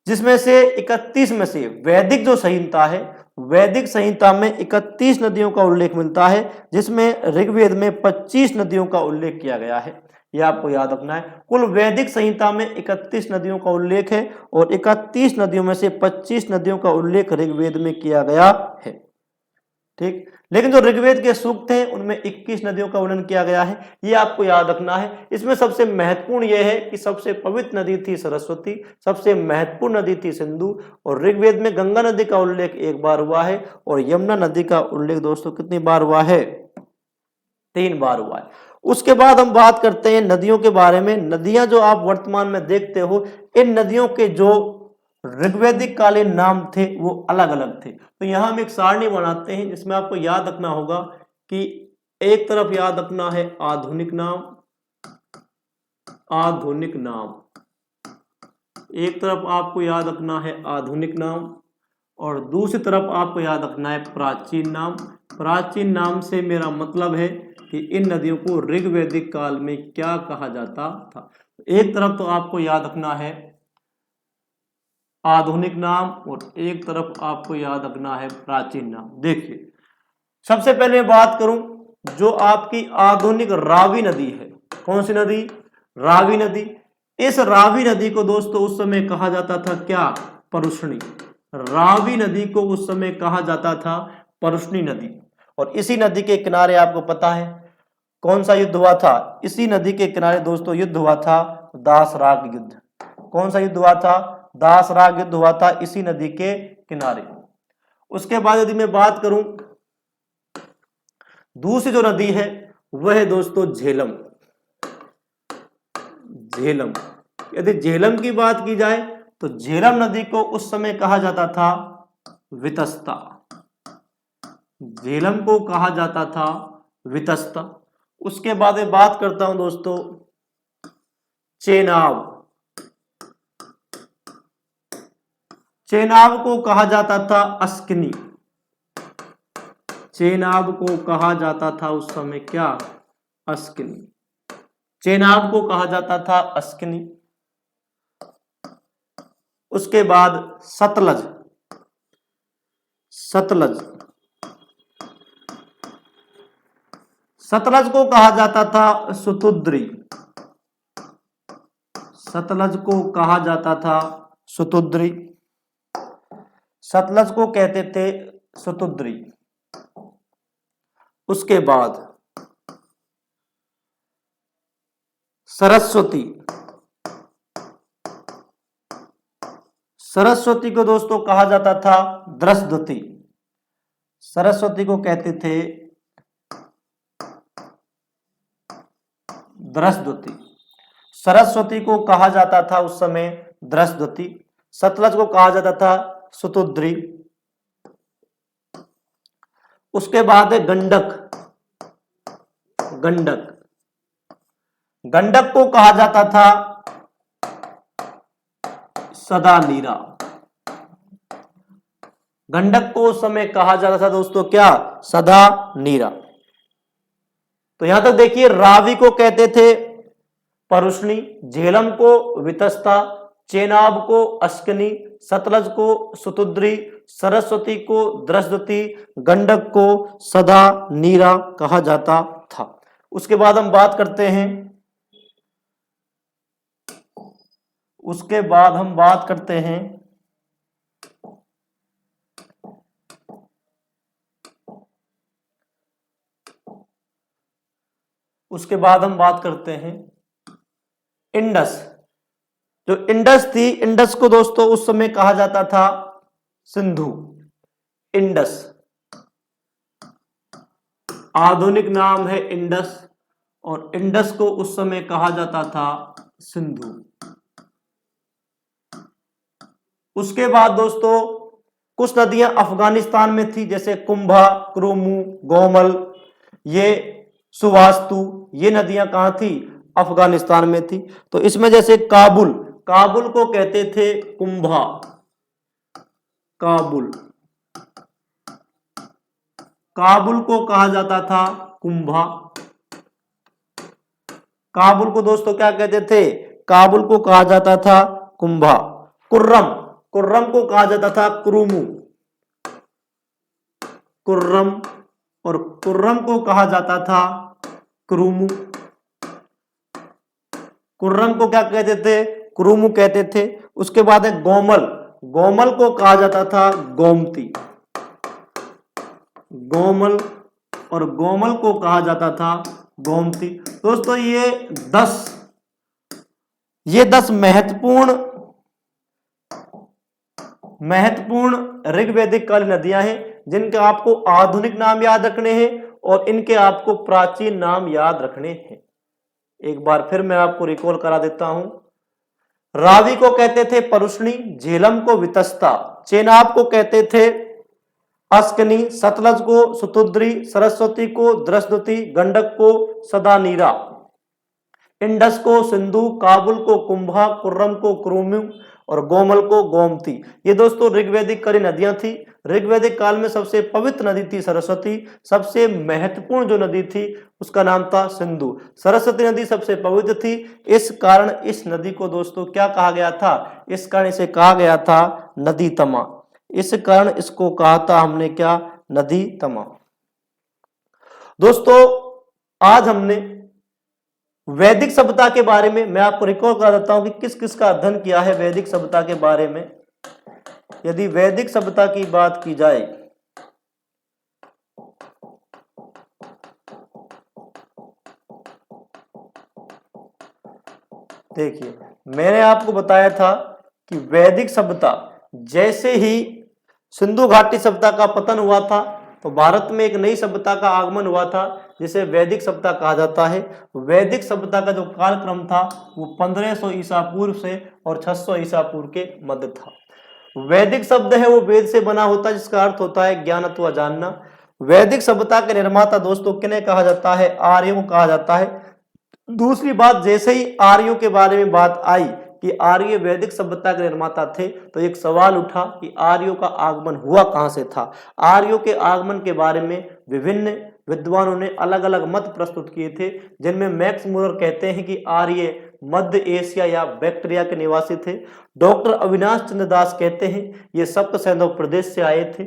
जिसमें से 31 में से वैदिक जो संहिता है, वैदिक संहिता में 31 नदियों का उल्लेख मिलता है, जिसमें ऋग्वेद में 25 नदियों का उल्लेख किया गया है। यह आपको याद रखना है। कुल वैदिक संहिता में 31 नदियों का उल्लेख है और 31 नदियों में से 25 नदियों का उल्लेख ऋग्वेद में किया गया है। ठीक, लेकिन जो ऋग्वेद के सूक्त हैं उनमें 21 नदियों का वर्णन किया गया है। ये आपको याद रखना है। इसमें सबसे महत्वपूर्ण यह है कि सबसे पवित्र नदी थी सरस्वती, सबसे महत्वपूर्ण नदी थी सिंधु, और ऋग्वेद में गंगा नदी का उल्लेख एक बार हुआ है और यमुना नदी का उल्लेख दोस्तों कितनी बार हुआ है? 3 बार हुआ है। उसके बाद हम बात करते हैं नदियों के बारे में। नदियां जो आप वर्तमान में देखते हो, इन नदियों के जो ऋग्वैदिक कालीन नाम थे वो अलग अलग थे। तो यहां हम एक सारणी बनाते हैं जिसमें आपको याद रखना होगा कि एक तरफ याद रखना है आधुनिक नाम, आधुनिक नाम, एक तरफ आपको याद रखना है आधुनिक नाम और दूसरी तरफ आपको याद रखना है प्राचीन नाम। प्राचीन नाम से मेरा मतलब है कि इन नदियों को ऋग्वैदिक काल में क्या कहा जाता था। एक तरफ तो आपको याद रखना है आधुनिक नाम और एक तरफ आपको याद रखना है प्राचीन नाम। देखिए सबसे पहले मैं बात करूं जो आपकी आधुनिक रावी नदी है। कौन सी नदी? रावी नदी। इस रावी नदी को दोस्तों उस समय कहा जाता था क्या? परुष्णी। रावी नदी को उस समय कहा जाता था परुष्णी नदी। और इसी नदी के किनारे आपको पता है कौन सा युद्ध हुआ था? इसी नदी के किनारे दोस्तों युद्ध हुआ था दासराग युद्ध। कौन सा युद्ध हुआ था? दासराग युद्ध हुआ था इसी नदी के किनारे। उसके बाद यदि मैं बात करूं दूसरी जो नदी है वह है दोस्तों झेलम। झेलम, यदि झेलम की बात की जाए तो झेलम नदी को उस समय कहा जाता था वितस्ता। झेलम को कहा जाता था वितस्ता। उसके बाद मैं बात करता हूं दोस्तों चेनाब। चेनाब को कहा जाता था अस्किनी। चेनाब को कहा जाता था उस समय क्या? अस्किनी। चेनाब को कहा जाता था अस्किनी। उसके बाद सतलज। सतलज, सतलज को कहा जाता था सुतुद्री। सतलज को कहा जाता था सुतुद्री। सतलज को कहते थे सुतुद्री। उसके बाद सरस्वती। सरस्वती को दोस्तों कहा जाता था द्रष्टद्वती। सरस्वती को कहते थे द्रष्टद्वती। सरस्वती को कहा जाता था उस समय द्रष्टद्वती। सतलज को कहा जाता था सुतुद्री। उसके बाद है गंडक। गंडक, गंडक को कहा जाता था सदा नीरा। गंडक को उस समय कहा जाता था दोस्तों क्या? सदा नीरा। तो यहां तक देखिए रावी को कहते थे परुष्णी, झेलम को वितस्ता, चेनाब को अस्कनी, सतलज को सुतुद्री, सरस्वती को द्रष्टद्वती, गंडक को सदा नीरा कहा जाता था। उसके बाद हम बात करते हैं उसके बाद हम बात करते हैं उसके बाद हम बात करते हैं इंडस। जो इंडस थी, इंडस को दोस्तों उस समय कहा जाता था सिंधु। इंडस आधुनिक नाम है इंडस और इंडस को उस समय कहा जाता था सिंधु। उसके बाद दोस्तों कुछ नदियां अफगानिस्तान में थी जैसे कुंभा, क्रोमू, गोमल, ये सुवास्तु, ये नदियां कहां थी? अफगानिस्तान में थी। तो इसमें जैसे काबुल, काबुल को कहते थे कुंभा। काबुल, काबुल को कहा जाता था कुंभा। काबुल को दोस्तों क्या कहते थे? काबुल को कहा जाता था कुंभा। कुर्रम, कुर्रम को कहा जाता था क्रुमु। कुर्रम और कुर्रम को कहा जाता था क्रुमु। कुर्रम को क्या कहते थे? क्रुमु कहते थे। उसके बाद है गोमल, गोमल को कहा जाता था गोमती। गोमल और गोमल को कहा जाता था गोमती। दोस्तों ये 10 महत्वपूर्ण ऋग्वैदिक काल नदियां हैं जिनके आपको आधुनिक नाम याद रखने हैं और इनके आपको प्राचीन नाम याद रखने हैं। एक बार फिर मैं आपको रिकॉल करा देता हूं। रावी को कहते थे परुष्णी, झेलम को वितस्ता, चेनाब को कहते थे अस्कनी, सतलज को सुतुद्री, सरस्वती को द्रष्टुति, गंडक को सदानीरा, इंडस को सिंधु, काबुल को कुंभा, कुर्रम को क्रोम्यू और गोमल को गोमती। ये दोस्तों ऋग्वैदिक करी नदियां थी। ऋग्वैदिक काल में सबसे पवित्र नदी थी सरस्वती। सबसे महत्वपूर्ण जो नदी थी उसका नाम था सिंधु। सरस्वती नदी सबसे पवित्र थी, इस कारण इस नदी को दोस्तों क्या कहा गया था? इस कारण इसे कहा गया था नदी तमा। इस कारण इसको कहा था हमने क्या? नदी तमा। दोस्तों आज हमने वैदिक सभ्यता के बारे में, मैं आपको रिकॉल करा देता हूं कि किस किस का अध्ययन किया है वैदिक सभ्यता के बारे में। यदि वैदिक सभ्यता की बात की जाए देखिए, मैंने आपको बताया था कि वैदिक सभ्यता जैसे ही सिंधु घाटी सभ्यता का पतन हुआ था तो भारत में एक नई सभ्यता का आगमन हुआ था जिसे वैदिक सभ्यता कहा जाता है। वैदिक सभ्यता का जो कालक्रम था वो 1500 ईसा पूर्व से और 600 ईसा पूर्व के मध्य था। वैदिक शब्द है वो वेद से बना होता है जिसका अर्थ होता है ज्ञान अथवा जानना। वैदिक सभ्यता के निर्माता दोस्तों किन्हें कहा जाता है? आर्यों को कहा जाता है। दूसरी बात, जैसे ही आर्यों के बारे में बात आई कि आर्य वैदिक सभ्यता के निर्माता थे तो एक सवाल उठा कि आर्यों का आगमन हुआ कहां से था। आर्यों के आगमन के बारे में विभिन्न विद्वानों ने अलग अलग मत प्रस्तुत किए थे, जिनमें मैक्स मूलर कहते हैं कि आर्य मध्य एशिया या बैक्ट्रिया के निवासी थे। डॉक्टर अविनाश चंद्र दास कहते हैं ये सप्त सैंधव प्रदेश से आए थे।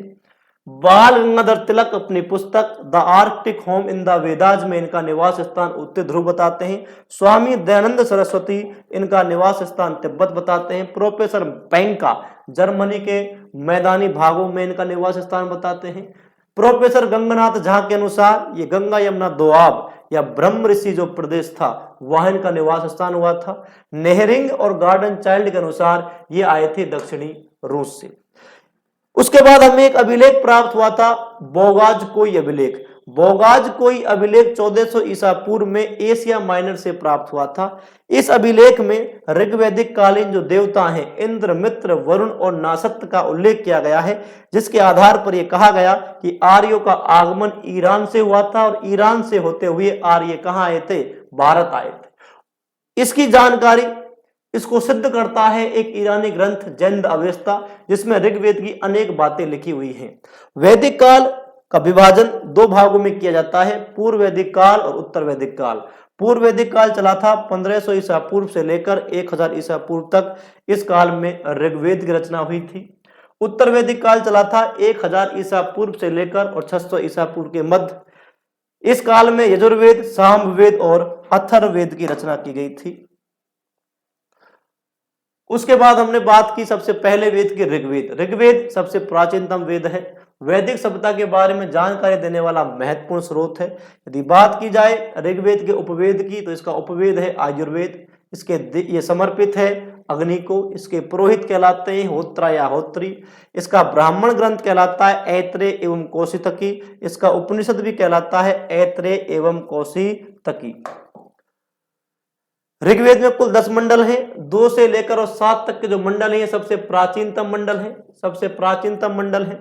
बाल गंगाधर तिलक अपनी पुस्तक the Arctic home in the Vedas में इनका निवास स्थान उत्तर ध्रुव बताते हैं। स्वामी दयानंद सरस्वती इनका निवास स्थान तिब्बत बताते हैं। प्रोफेसर बैंका जर्मनी के मैदानी भागों में इनका निवास स्थान बताते हैं। प्रोफेसर गंगानाथ झा के अनुसार ये गंगा यमुना दोआब या ब्रह्म ऋषि जो प्रदेश था वहां इनका निवास स्थान हुआ था। नेहरिंग और गार्डन चाइल्ड के अनुसार ये आए थे दक्षिणी रूस से। उसके बाद हमें एक अभिलेख प्राप्त हुआ था, बोगाज कोई अभिलेख। बोगाज कोई अभिलेख 1400 ईसा पूर्व में एशिया माइनर से प्राप्त हुआ था। इस अभिलेख में ऋग्वैदिक कालीन जो देवता हैं इंद्र, मित्र, वरुण और नासत्त का उल्लेख किया गया है, जिसके आधार पर यह कहा गया कि आर्यों का आगमन ईरान से हुआ था और ईरान से होते हुए आर्य कहां आए थे? भारत आए थे। इसकी जानकारी इसको सिद्ध करता है एक ईरानी ग्रंथ जैन अवेस्ता, जिसमें ऋग्वेद की अनेक बातें लिखी हुई हैं। वैदिक काल का विभाजन दो भागों में किया जाता है, पूर्व वैदिक काल और उत्तर वैदिक काल। पूर्व वैदिक काल चला था 1500 ईसा पूर्व से लेकर 1000 ईसा पूर्व तक। इस काल में ऋग्वेद की रचना हुई थी। उत्तर वैदिक काल चला था 1000 ईसा पूर्व से लेकर और 600 ईसा पूर्व के मध्य। इस काल में यजुर्वेद, सामवेद और अथर्ववेद की रचना की गई थी। उसके बाद हमने बात की सबसे पहले वेद की ऋग्वेद। ऋग्वेद सबसे प्राचीनतम वेद है, वैदिक सभ्यता के बारे में जानकारी देने वाला महत्वपूर्ण स्रोत है। यदि बात की जाए ऋग्वेद के उपवेद की तो इसका उपवेद है आयुर्वेद। इसके ये समर्पित है अग्नि को। इसके पुरोहित कहलाते हैं होत्रा या होत्री। इसका ब्राह्मण ग्रंथ कहलाता है ऐत्रेय एवं कौशितकी। इसका उपनिषद भी कहलाता है ऐत्रेय एवं कौशितकी। ऋग्वेद में कुल 10 मंडल हैं। 2 से लेकर और 7 तक के जो मंडल हैं सबसे प्राचीनतम मंडल है, सबसे प्राचीनतम मंडल है।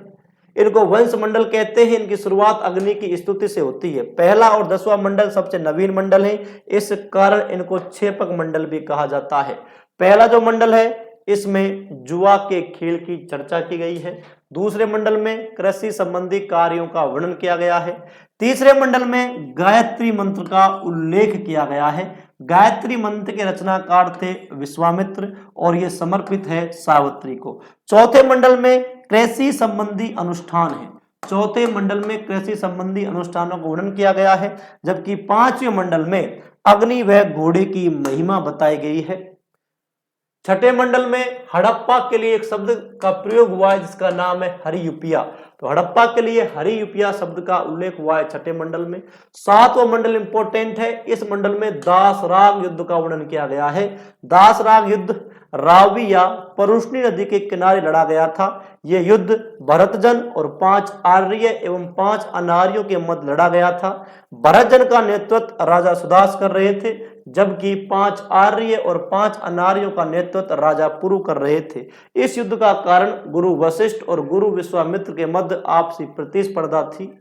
इनको वंश मंडल कहते हैं। इनकी शुरुआत अग्नि की स्तुति से होती है। पहला और 10वां मंडल सबसे नवीन मंडल है, इस कारण इनको क्षेपक मंडल भी कहा जाता है। पहला जो मंडल है इसमें जुआ के खेल की चर्चा की गई है। दूसरे मंडल में कृषि संबंधी कार्यों का वर्णन किया गया है। तीसरे मंडल में गायत्री मंत्र का उल्लेख किया गया है। गायत्री मंत्र के रचनाकार थे विश्वामित्र और यह समर्पित है सावित्री को। चौथे मंडल में कृषि संबंधी अनुष्ठान है। चौथे मंडल में कृषि संबंधी अनुष्ठानों का वर्णन किया गया है, जबकि 5वें मंडल में अग्नि व घोड़े की महिमा बताई गई है। छठे मंडल में हड़प्पा के लिए एक शब्द का प्रयोग हुआ है जिसका नाम है हरियुपिया। तो हड़प्पा के लिए हरियुपिया शब्द का उल्लेख हुआ है छठे मंडल में। 7वां मंडल इंपॉर्टेंट है। इस मंडल में दासराग युद्ध का वर्णन किया गया है। दासराग युद्ध रावी या परुष्णी नदी के किनारे लड़ा गया था। यह युद्ध भरतजन और 5 आर्य एवं 5 अनार्यों के मध्य लड़ा गया था। भरतजन का नेतृत्व राजा सुदास कर रहे थे, जबकि 5 आर्य और 5 अनार्यों का नेतृत्व राजा पुरु कर रहे थे। इस युद्ध का कारण गुरु वशिष्ठ और गुरु विश्वामित्र के मध्य आपसी प्रतिस्पर्धा थी।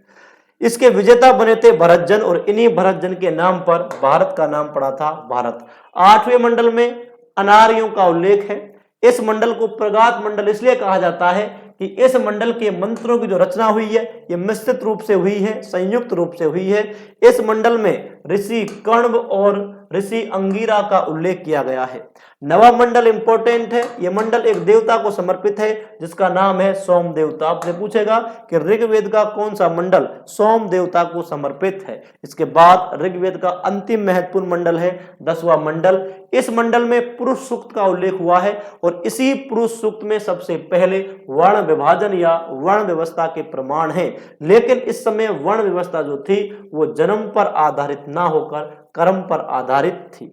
इसके विजेता बने थे भरतजन और इन्हीं भरतजन के नाम पर भारत का नाम पड़ा था भारत। 8वें मंडल में अनार्यों का उल्लेख है। इस मंडल को प्रगात मंडल इसलिए कहा जाता है कि इस मंडल के मंत्रों की जो रचना हुई है ये मिश्रित रूप से हुई है, संयुक्त रूप से हुई है। इस मंडल में ऋषि कण्व और ऋषि अंगिरा का उल्लेख किया गया है। नवा मंडल इंपॉर्टेंट है। यह मंडल एक देवता को समर्पित है जिसका नाम है सोम देवता। आपसे पूछेगा कि ऋग्वेद का कौन सा मंडल सोम देवता को समर्पित है। इसके बाद ऋग्वेद का अंतिम महत्वपूर्ण मंडल है 10वां मंडल। इस मंडल में पुरुष सूक्त का उल्लेख हुआ है और इसी पुरुष सूक्त में सबसे पहले वर्ण विभाजन या वर्ण व्यवस्था के प्रमाण हैं। लेकिन इस समय वर्ण व्यवस्था जो थी वो जन्म पर आधारित ना होकर कर्म पर आधारित थी।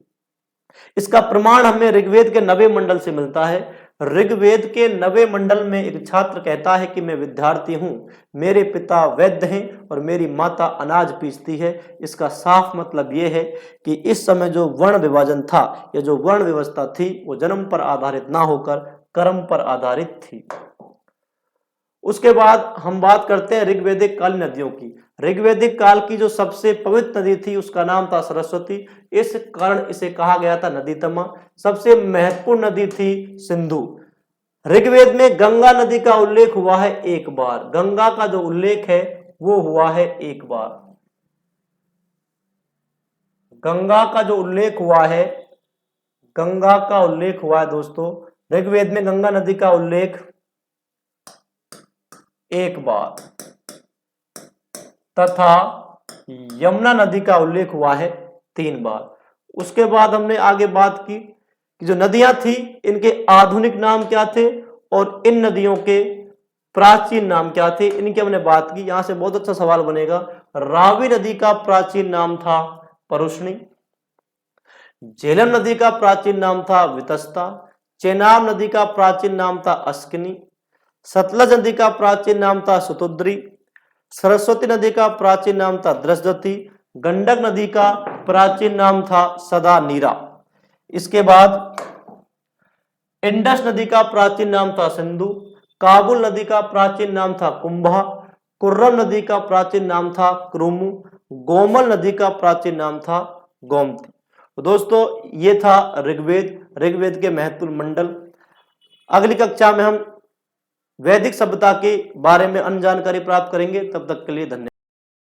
इसका प्रमाण हमें ऋग्वेद के 9वें मंडल से मिलता है। ऋग्वेद के 9वें मंडल में एक छात्र कहता है कि मैं विद्यार्थी हूं, मेरे पिता वैद्य हैं और मेरी माता अनाज पीसती है। इसका साफ मतलब यह है कि इस समय जो वर्ण विभाजन था या जो वर्ण व्यवस्था थी वो जन्म पर आधारित ना होकर कर्म पर आधारित थी। उसके बाद हम बात करते हैं ऋग्वैदिक काल नदियों की। ऋग्वैदिक काल की जो सबसे पवित्र नदी थी उसका नाम था सरस्वती। इस कारण इसे कहा गया था नदीतमा। सबसे महत्वपूर्ण नदी थी सिंधु। ऋग्वेद में गंगा नदी का उल्लेख हुआ है एक बार। गंगा का जो उल्लेख है वो हुआ है एक बार। गंगा का जो उल्लेख हुआ है, गंगा का उल्लेख हुआ है दोस्तों। ऋग्वेद में गंगा नदी का उल्लेख एक बार तथा यमुना नदी का उल्लेख हुआ है 3 बार। उसके बाद हमने आगे बात की कि जो नदियां थी इनके आधुनिक नाम क्या थे और इन नदियों के प्राचीन नाम क्या थे, इनकी हमने बात की। यहां से बहुत अच्छा सवाल बनेगा। रावी नदी का प्राचीन नाम था परुष्णी। झेलम नदी का प्राचीन नाम था वितस्ता। चेनाब नदी का प्राचीन नाम था अस्किनी। सतलज नदी का प्राचीन नाम था सुतुद्री। सरस्वती नदी का प्राचीन नाम था द्रष्टति। गंडक नदी का प्राचीन नाम था सदा नीरा। इसके बाद इंडस नदी का प्राचीन नाम था सिंधु। काबुल नदी का प्राचीन नाम था कुंभा। कुर्रम नदी का प्राचीन नाम था क्रुमु। गोमल नदी का प्राचीन नाम था गोमती। तो दोस्तों ये था ऋग्वेद के महत्वपूर्ण मंडल। अगली कक्षा में हम वैदिक सभ्यता के बारे में अन्य जानकारी प्राप्त करेंगे। तब तक के लिए धन्यवाद।